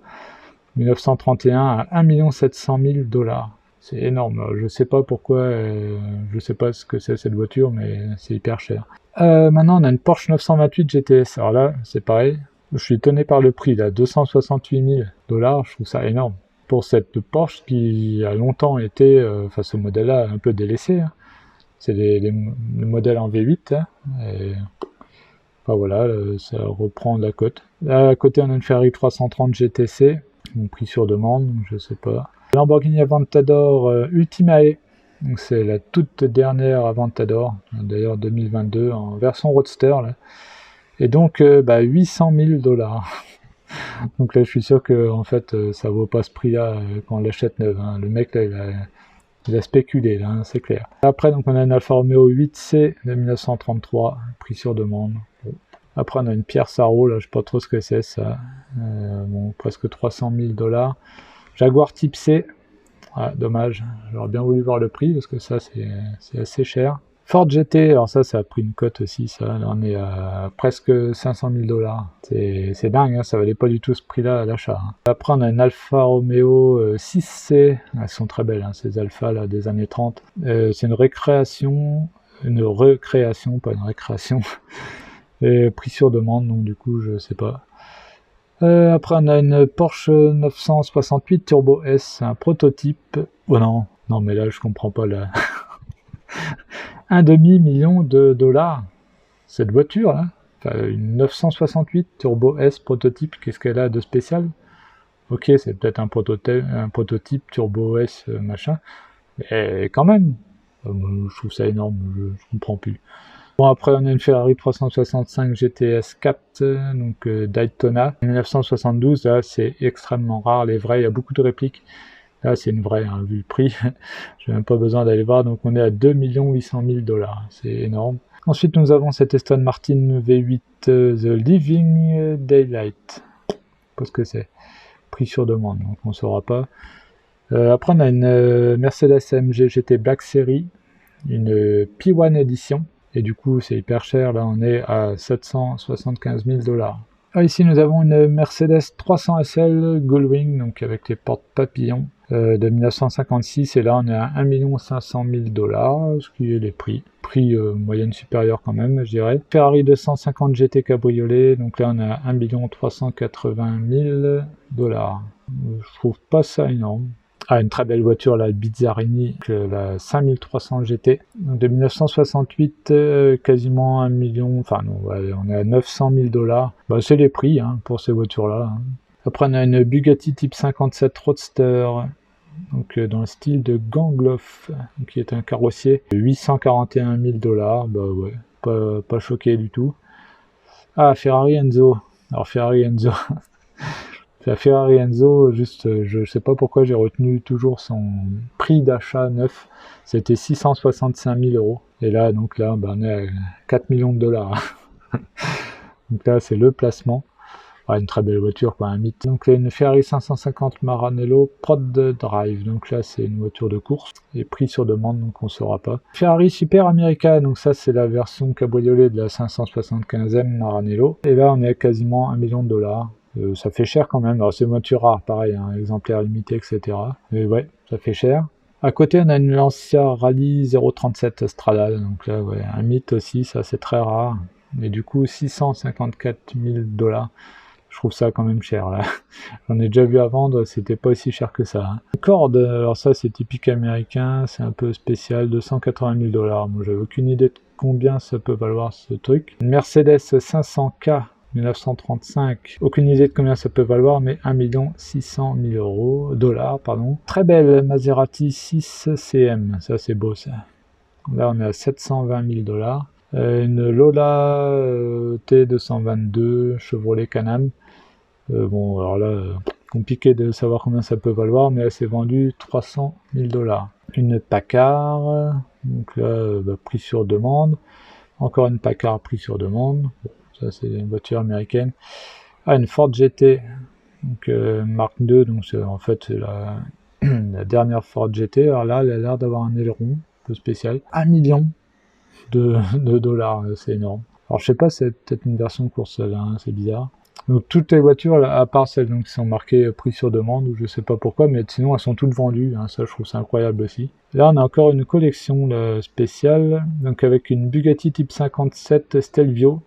1931 à 1 700 000 $. C'est énorme. Je sais pas pourquoi, je sais pas ce que c'est cette voiture, mais c'est hyper cher. Maintenant, on a une Porsche 928 GTS. Alors là, c'est pareil. Je suis étonné par le prix, là, 268 000 $. Je trouve ça énorme. Pour cette Porsche qui a longtemps été, enfin ce modèle-là, un peu délaissé. Hein. C'est le modèle en V8. Hein, et, enfin voilà, ça reprend de la cote. Là, à côté, on a une Ferrari 330 GTC, prix sur demande, je sais pas. Lamborghini Aventador Ultimae, donc c'est la toute dernière Aventador, d'ailleurs 2022, en version Roadster. Là. Et donc, 800 000 $. Donc là, je suis sûr que en fait, ça vaut pas ce prix-là quand on l'achète neuve. Hein. Le mec là, il a spéculé, là, hein, c'est clair. Après, donc on a une Alfa Romeo 8C de 1933, prix sur demande. Bon. Après, on a une Pierre Sarrault, là, je sais pas trop ce que c'est ça. Bon, presque 300 000 $. Jaguar Type C, ah, dommage. J'aurais bien voulu voir le prix parce que ça, c'est assez cher. Ford GT, alors ça a pris une cote aussi, ça. Là, on est à presque 500 000 $. C'est dingue, hein, ça valait pas du tout ce prix-là à l'achat. Hein. Après, on a une Alfa Romeo 6C. Elles sont très belles, hein, ces Alfa là, des années 30. C'est une recréation, pas une récréation. Et prix sur demande, donc du coup, je sais pas. Après, on a une Porsche 968 Turbo S, un prototype. Oh non, mais là, je comprends pas là. 1,5 million de $. Cette voiture là, enfin, une 968 Turbo S prototype, qu'est-ce qu'elle a de spécial? Ok, c'est peut-être un prototype Turbo S machin, mais quand même, je trouve ça énorme, je comprends plus. Bon, après on a une Ferrari 365 GTS 4, donc Daytona 1972, là c'est extrêmement rare, les vrais, il y a beaucoup de répliques. Là, c'est une vraie, hein, vu le prix. J'ai même pas besoin d'aller voir. Donc, on est à 2 800 000 $. C'est énorme. Ensuite, nous avons cette Aston Martin V8 The Living Daylight. Pas ce que c'est. Prix sur demande, donc on ne saura pas. Après, on a une Mercedes AMG GT Black Series. Une P1 Edition. Et du coup, c'est hyper cher. Là, on est à 775 000 $. Ici, nous avons une Mercedes 300 SL Gullwing, donc avec les portes papillons. De 1956, et là on est à 1 500 000 $, ce qui est les prix. Prix moyenne supérieure quand même, je dirais. Ferrari 250 GT Cabriolet, donc là on est à 1 380 000 $. Je trouve pas ça énorme. Ah, une très belle voiture, la Bizzarini, la 5300 GT, de 1968, quasiment 1 million, enfin non, ouais, on est à 900 000 $. Bah, c'est les prix hein, pour ces voitures-là. Hein. Après, on a une Bugatti Type 57 Roadster, donc dans le style de Gangloff, qui est un carrossier, 841 000 $. Bah ouais, pas choqué du tout. Ah, Ferrari Enzo. Alors Ferrari Enzo. La Ferrari Enzo, juste, je sais pas pourquoi j'ai retenu toujours son prix d'achat neuf. C'était 665 000 €. Et là, donc là, on est à 4 millions de $. Donc là, c'est le placement. Ah, une très belle voiture, quoi, un mythe. Donc là, une Ferrari 550 Maranello Prod Drive. Donc là, c'est une voiture de course. Et prix sur demande, donc on ne saura pas. Ferrari Super America. Donc ça, c'est la version cabriolet de la 575e Maranello. Et là, on est à quasiment 1 million de $. Ça fait cher quand même. Alors c'est une voiture rare, pareil, hein, exemplaire limité, etc. Mais ouais, ça fait cher. À côté, on a une Lancia Rally 037 Strada, donc là, ouais, un mythe aussi, ça c'est très rare. Mais du coup, 654 000 $. Je trouve ça quand même cher, là. J'en ai déjà vu à vendre, c'était pas aussi cher que ça. Hein. Corde, alors ça c'est typique américain, c'est un peu spécial, 280 000 $. Moi j'avais aucune idée de combien ça peut valoir ce truc. Une Mercedes 500K 1935, aucune idée de combien ça peut valoir, mais 1 600 000 $, pardon. Très belle Maserati 6 CM, ça c'est beau ça. Là on est à 720 000 $. Une Lola T222 Chevrolet Can-Am. Bon alors là, compliqué de savoir combien ça peut valoir, mais elle s'est vendue 300 000 $. Une Packard, donc là, prix sur demande. Encore une Packard prix sur demande. Bon, ça c'est une voiture américaine. Ah, une Ford GT, donc Mark II, donc en fait c'est la dernière Ford GT. Alors là, elle a l'air d'avoir un aileron un peu spécial. 1 million de dollars, c'est énorme. Alors je sais pas, c'est peut-être une version course celle-là, hein, c'est bizarre. Donc toutes les voitures, à part celles donc, qui sont marquées prix sur demande, ou je sais pas pourquoi, mais sinon elles sont toutes vendues, hein, ça je trouve ça incroyable aussi. Là on a encore une collection là, spéciale, donc avec une Bugatti Type 57 Stelvio,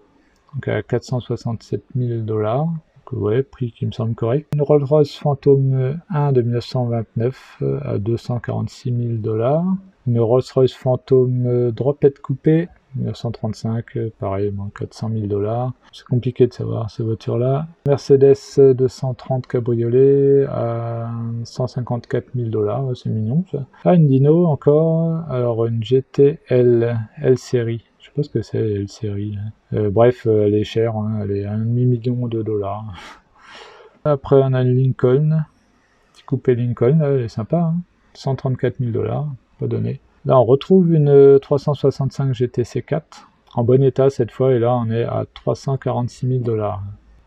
donc à 467 000 $, donc ouais, prix qui me semble correct. Une Rolls-Royce Phantom 1 de 1929 à 246 000 $. Une Rolls-Royce Phantom Dropette coupé 1935, pareil, bon, 400 000 $. C'est compliqué de savoir ces voitures-là. Mercedes 230 Cabriolet à 154 000 $, c'est mignon ça. Ah, une Dino encore, alors une GTL L-Série. Je sais pas ce que c'est L-Série. Bref, elle est chère, hein, elle est à 1,5 million de $. Après, on a une Lincoln, petit coupé Lincoln, là, elle est sympa, hein, 134 000 $, pas donné. Là, on retrouve une 365 GTC 4, en bon état cette fois, et là, on est à 346 000 $.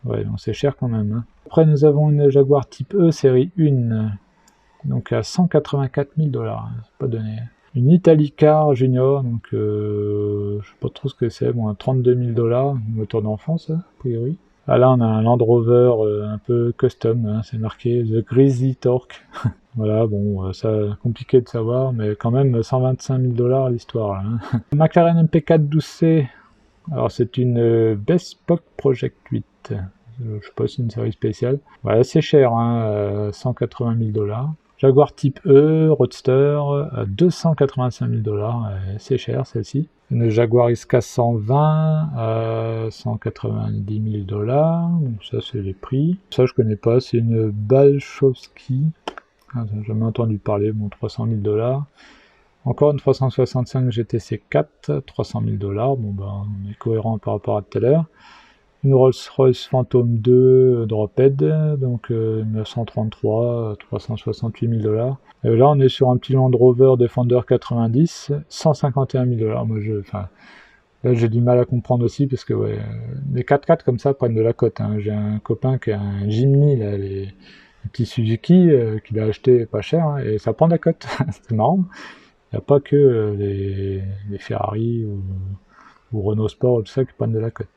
Ouais, donc c'est cher quand même. Hein. Après, nous avons une Jaguar Type E série 1, donc à 184 000 $, c'est pas donné. Une Italicar Junior, donc je sais pas trop ce que c'est, bon, à 32 000 $, une moteur d'enfant, ça, a priori. Ah là, on a un Land Rover un peu custom, hein, c'est marqué The Grizzly Torque. Voilà, bon, ça compliqué de savoir, mais quand même 125 000 $ l'histoire. Hein. McLaren MP4 12C, alors c'est une Bespoke Project 8. Je sais pas si c'est une série spéciale. Voilà, c'est cher, hein, 180 000 $. Jaguar Type E, Roadster, à 285 000 $, c'est cher celle-ci. Une Jaguar XK 120 à 190 000 $, donc ça c'est les prix. Ça je connais pas, c'est une Balchowski, j'ai jamais entendu parler, bon 300 000 $. Encore une 365 GTC 4, 300 000 $, bon ben on est cohérent par rapport à tout à l'heure. Une Rolls-Royce Phantom 2 Drophead, donc 1933, 368 000 $. Là, on est sur un petit Land Rover Defender 90, 151 000 $. Moi, là, j'ai du mal à comprendre aussi parce que ouais, les 4x4 comme ça prennent de la cote. Hein. J'ai un copain qui a un Jimny, là, les petits Suzuki, qu'il a acheté pas cher, hein, et ça prend de la cote. C'est marrant. Il n'y a pas que les Ferrari ou Renault Sport, tout ça qui prennent de la cote.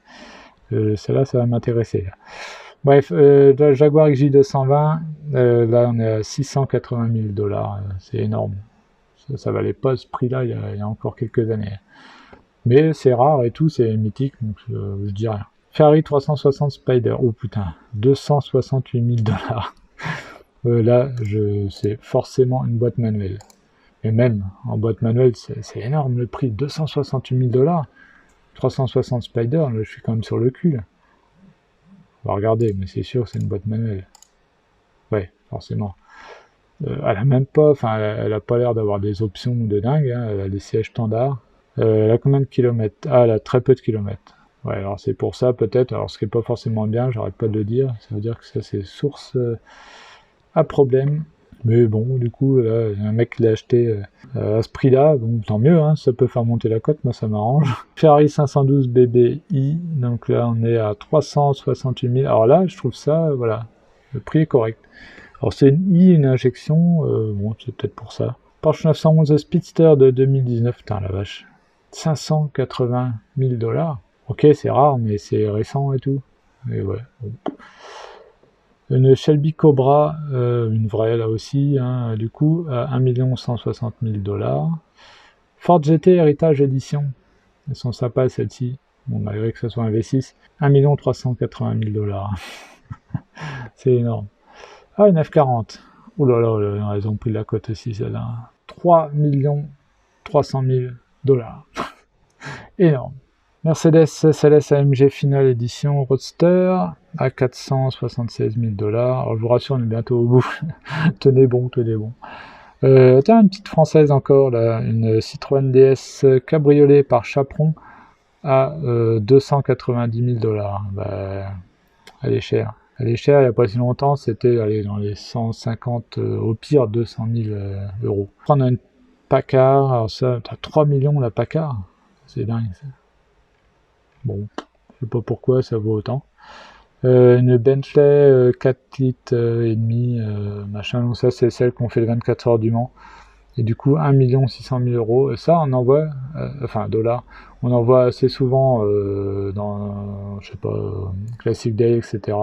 Celle-là, ça va m'intéresser. Bref, la Jaguar XJ220, là on est à 680 000 $, c'est énorme. Ça valait pas ce prix-là il y a encore quelques années. Mais c'est rare et tout, c'est mythique, donc je dis rien. Ferrari 360 Spider, oh putain, 268 000 $. Là, c'est forcément une boîte manuelle. Et même en boîte manuelle, c'est énorme le prix, 268 000 $. 360 Spider, là, je suis quand même sur le cul. Là. On va regarder, mais c'est sûr que c'est une boîte manuelle. Ouais, forcément. Elle a même pas, enfin, elle a pas l'air d'avoir des options de dingue. Hein, elle a des sièges standards. Elle a combien de kilomètres? Ah, elle a très peu de kilomètres. Ouais, alors c'est pour ça peut-être. Alors ce qui est pas forcément bien, j'arrête pas de le dire. Ça veut dire que ça c'est source à problème. Mais bon, du coup, là, un mec qui l'a acheté à ce prix-là, donc tant mieux, hein, ça peut faire monter la cote, moi ça m'arrange. Ferrari 512 BBI, donc là on est à 368 000. Alors là, je trouve ça, voilà, le prix est correct. Alors c'est une injection, bon, c'est peut-être pour ça. Porsche 911 Speedster de 2019, putain la vache, 580 000 $. Ok, c'est rare, mais c'est récent et tout. Et ouais. Bon. Une Shelby Cobra, une vraie là aussi, hein, du coup, à 1 160 000 $. Ford GT Heritage Edition, elles sont sympas celles-ci, bon, malgré que ce soit un V6, 1 380 000 $. C'est énorme. Ah, une F40, ouh là là, elles ont pris la cote aussi celle-là, 3 300 000 $. Énorme. Mercedes SLS AMG Final Edition Roadster à 476 000 $. Alors je vous rassure, on est bientôt au bout. Tenez bon, tenez bon. Tiens, une petite française encore, là, une Citroën DS cabriolet par Chaperon à 290 000 $. Bah, elle est chère. Elle est chère, il n'y a pas si longtemps, c'était dans les 150, au pire 200 000 €. On a une Packard, alors ça, t'as 3 millions la Packard, c'est dingue ça. Bon, je sais pas pourquoi ça vaut autant. Une Bentley 4 litres et demi, machin, donc ça c'est celle qu'on fait les 24 heures du Mans. Et du coup 1 600 000 €. Et ça on en voit, enfin dollars, on en voit assez souvent dans, je sais pas, Classic Day, etc.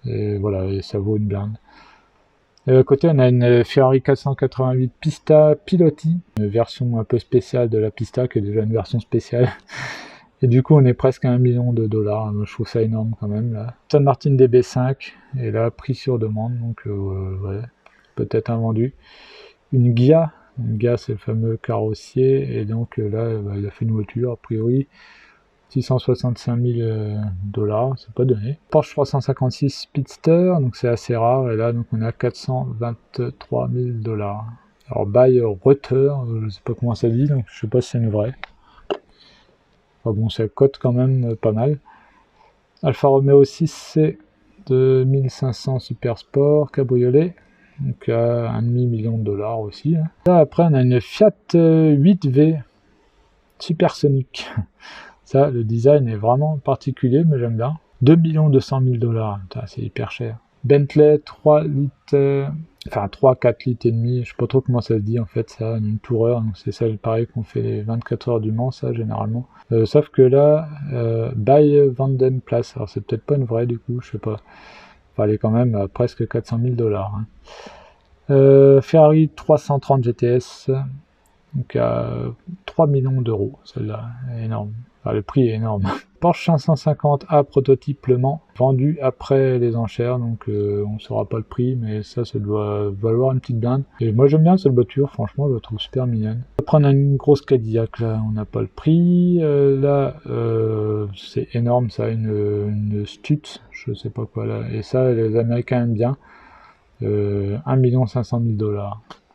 Et voilà, et ça vaut une blinde. À côté, on a une Ferrari 488 Pista Piloti, une version un peu spéciale de la Pista, qui est déjà une version spéciale. Et du coup, on est presque à 1 million de $. Je trouve ça énorme quand même. Là. Aston Martin DB5, et là, prix sur demande, donc ouais, peut-être invendu. Une Ghia c'est le fameux carrossier, et donc là, il a fait une voiture, a priori, 665 000 $, c'est pas donné. Porsche 356 Speedster, donc c'est assez rare, et là, donc on a 423 000 $. Alors, by Reuter, je sais pas comment ça dit, donc je sais pas si c'est une vraie. Enfin bon, ça cote quand même pas mal. Alfa Romeo 6C de 1500 Super Sport cabriolet, donc à 1,5 million de $ aussi. Là, après, on a une Fiat 8V supersonique. Ça, le design est vraiment particulier, mais j'aime bien. 2 200 000 $, c'est hyper cher. Bentley 3 litres, enfin 3-4 litres et demi, je sais pas trop comment ça se dit en fait, ça, une Tourer, donc c'est celle pareil qu'on fait les 24 heures du Mans, ça généralement. Sauf que là, by Vanden Place, alors c'est peut-être pas une vraie du coup, je sais pas. Enfin, elle est quand même à presque 400 000 $. Hein. Ferrari 330 GTS, donc à 3 millions d'euros, celle-là, énorme. Enfin, le prix est énorme. Porsche 550A prototype Le Mans, vendu après les enchères, donc on ne saura pas le prix, mais ça doit valoir une petite blinde. Et moi j'aime bien cette voiture, franchement je la trouve super mignonne. Après on a une grosse Cadillac, là on n'a pas le prix. Là c'est énorme ça, une Stutz, je sais pas quoi là. Et ça les Américains aiment bien. 1 500 000 $,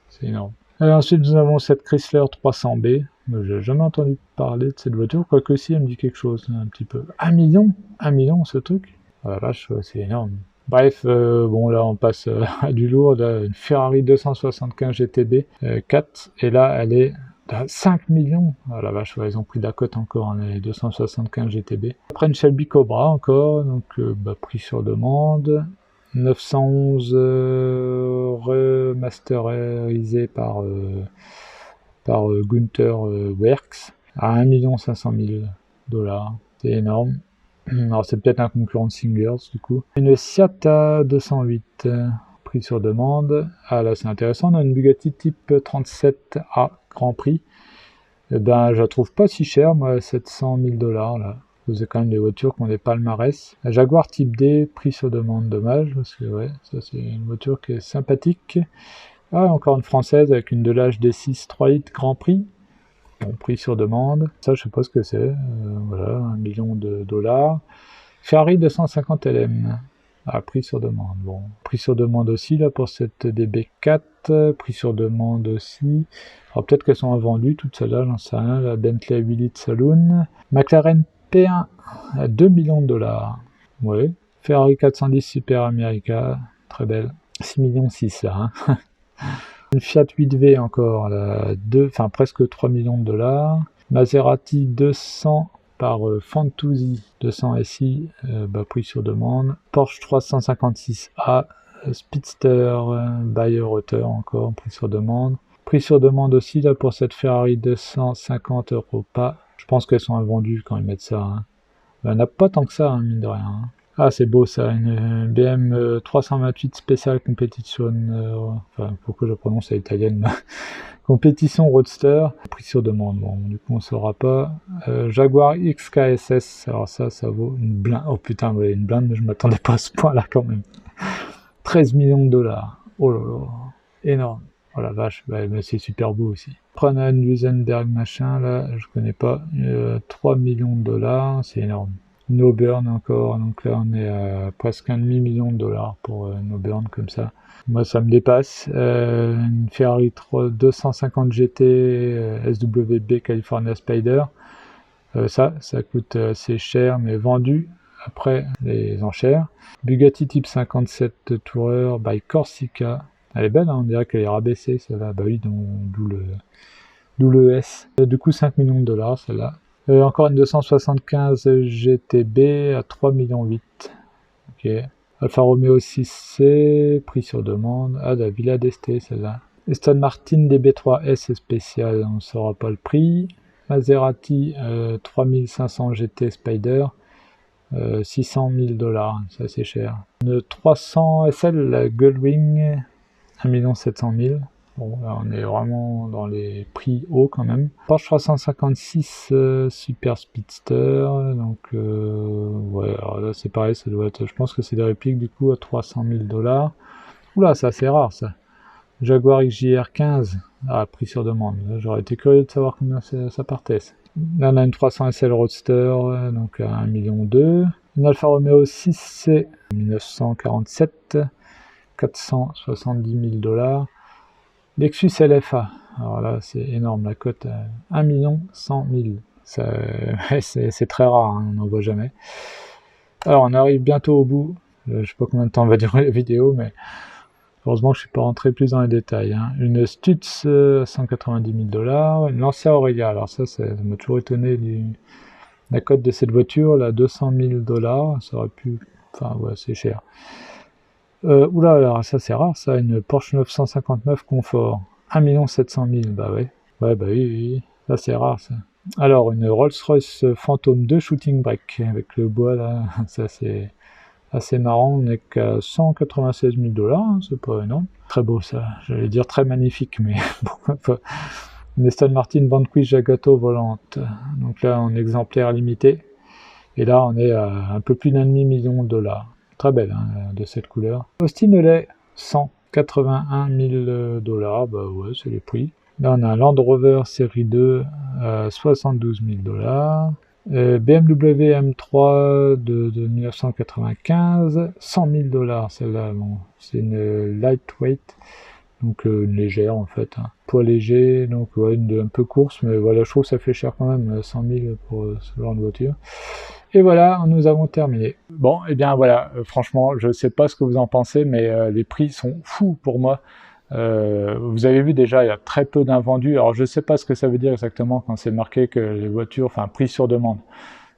c'est énorme. Ensuite, nous avons cette Chrysler 300B. J'ai jamais entendu parler de cette voiture, quoique si, elle me dit quelque chose, un petit peu. 1 million 1 million, ce truc. Oh la vache, c'est énorme. Bref, bon, là, on passe à du lourd. Là, une Ferrari 275 GTB 4. Et là, elle est à 5 millions. Oh la vache, ouais, ils ont pris de la cote encore, hein, les 275 GTB. Après, une Shelby Cobra encore, donc prix sur demande. 911 remasterisé par Gunther Werks à 1 500 000 $. C'est énorme. Alors c'est peut-être un concurrent de Singers du coup. Une Seat 208 prix sur demande. Ah là c'est intéressant, on a une Bugatti type 37A Grand Prix. Et ben je la trouve pas si chère, moi 700 000 $ là. C'est quand même des voitures qui ont des palmarès. La Jaguar Type D, prix sur demande, dommage, parce que ouais, ça c'est une voiture qui est sympathique. Ah, encore une française avec une Delage D6 3 litres Grand Prix. Bon, prix sur demande. Ça, je sais pas ce que c'est. Voilà, 1 million de $. Ferrari 250 LM. Ah, prix sur demande. Bon, prix sur demande aussi, là, pour cette DB4. Prix sur demande aussi. Alors, peut-être qu'elles sont invendues, toutes celles-là, j'en sais rien. La Bentley 8 litres Saloon. McLaren P1 à 2 millions de $. Ouais. Ferrari 410 Super America, très belle. 6 millions 6 là. Hein. Une Fiat 8V encore, là, presque 3 millions de $. Maserati 200 par Fantuzzi 200 SI, prix sur demande. Porsche 356A, Speedster, by Reuter encore, prix sur demande. Prix sur demande aussi là pour cette Ferrari 250 € pas. Je pense qu'elles sont invendues quand ils mettent ça. Hein. Il n'y en a pas tant que ça, hein, mine de rien. Hein. Ah, c'est beau ça, une BM 328 Special Competition, enfin, faut que je prononce à l'italienne, Compétition Roadster, prix sur demande, bon, du coup on saura pas. Jaguar XKSS, alors ça vaut une blinde, oh putain, ouais, une blinde, mais je m'attendais pas à ce point-là quand même. 13 millions de dollars, oh là là, énorme, oh la vache, bah, c'est super beau aussi. Prenez Lusenberg machin, là, je connais pas, 3 millions de dollars, c'est énorme. No Burn encore, donc là on est à presque un demi-million de dollars pour No Burn comme ça. Moi ça me dépasse. Une Ferrari 250 GT SWB California Spider, ça coûte assez cher mais vendu après les enchères. Bugatti Type 57 Tourer by Corsica, elle est belle, hein, on dirait qu'elle est rabaissée celle-là, bah oui, d'où le S. Du coup 5 millions de dollars celle-là. Encore une 275 GTB à 3,8 millions. Ok. Alfa Romeo 6C, prix sur demande. Ah, la Villa d'Este, celle-là. Aston Martin DB3S spécial, on ne saura pas le prix. Maserati 3500 GT Spider, 600 000 dollars, ça c'est cher. Une 300 SL, la Gullwing, 1 700 000. Bon, là, on est vraiment dans les prix hauts quand même. Porsche 356 Super Speedster, donc ouais, alors là c'est pareil, ça doit être, je pense que c'est des répliques du coup à 300 000 dollars. Oula, ça c'est rare ça. Jaguar XJR 15, ah, prix sur demande. J'aurais été curieux de savoir combien ça partait. Là on a une 300 SL Roadster, donc à 1,2 million. Une Alfa Romeo 6C 1947, 470 000 dollars. Lexus LFA, alors là c'est énorme, la cote à 1 100 000, c'est très rare, hein, on n'en voit jamais. Alors on arrive bientôt au bout, je sais pas combien de temps va durer la vidéo, mais heureusement que je suis pas rentré plus dans les détails. Hein. Une Stutz 190 000 dollars, une Lancia Aurelia, alors ça m'a toujours étonné, la cote de cette voiture, là 200 000 dollars, ça aurait pu, enfin ouais c'est cher. Oula, alors ça c'est rare ça, une Porsche 959 Confort, 1 700 000, bah ouais, bah oui, ça c'est rare ça. Alors une Rolls-Royce Phantom 2 Shooting Brake, avec le bois là, ça c'est assez marrant, on n'est qu'à 196 000 dollars, hein, c'est pas énorme. Très beau ça, j'allais dire très magnifique, mais pourquoi pas. Une Aston Martin Vanquish Zagato volante, donc là en exemplaire limité, et là on est à un peu plus d'1,5 million de dollars. Très belle, hein, de cette couleur. Austin Lay, 181 000 dollars, bah ouais, c'est les prix. Là, on a un Land Rover série 2 à 72 000 dollars. BMW M3 de 1995, 100 000 dollars, celle-là. Bon, c'est une lightweight, donc une légère en fait. Hein. Poids léger, donc ouais, un peu course, mais voilà, je trouve que ça fait cher quand même, 100 000 pour ce genre de voiture. Et voilà, nous avons terminé. Bon, et bien voilà, franchement, je ne sais pas ce que vous en pensez, mais les prix sont fous pour moi. Vous avez vu déjà, il y a très peu d'invendus. Alors je ne sais pas ce que ça veut dire exactement quand c'est marqué que les voitures, enfin prix sur demande.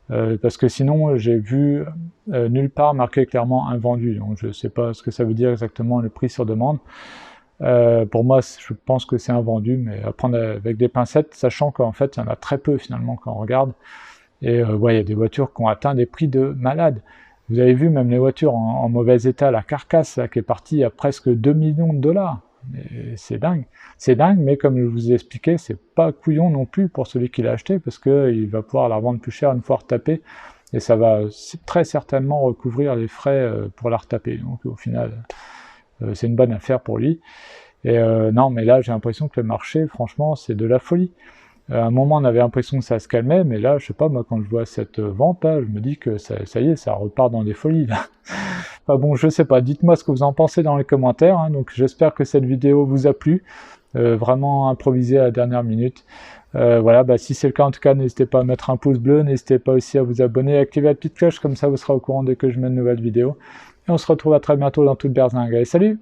Parce que sinon, j'ai vu nulle part marqué clairement invendu. Donc je ne sais pas ce que ça veut dire exactement le prix sur demande. Pour moi, je pense que c'est invendu, mais à prendre avec des pincettes, sachant qu'en fait, il y en a très peu finalement quand on regarde. Et ouais, il y a des voitures qui ont atteint des prix de malade. Vous avez vu même les voitures en mauvais état, la carcasse là, qui est partie à presque 2 millions de dollars. C'est dingue. C'est dingue, mais comme je vous ai expliqué, c'est pas couillon non plus pour celui qui l'a acheté, parce qu'il va pouvoir la revendre plus cher une fois retapée, et ça va très certainement recouvrir les frais pour la retaper. Donc au final, c'est une bonne affaire pour lui. Et non, mais là j'ai l'impression que le marché, franchement, c'est de la folie. À un moment, on avait l'impression que ça se calmait, mais là, je sais pas, moi, quand je vois cette vente, là, je me dis que ça y est, ça repart dans des folies, là. Enfin bon, je sais pas, dites-moi ce que vous en pensez dans les commentaires, hein. Donc j'espère que cette vidéo vous a plu, vraiment improvisée à la dernière minute. Voilà, bah, si c'est le cas, en tout cas, n'hésitez pas à mettre un pouce bleu, n'hésitez pas aussi à vous abonner, à activer la petite cloche, comme ça vous serez au courant dès que je mets une nouvelle vidéo. Et on se retrouve à très bientôt dans toute berzingue. Allez, salut!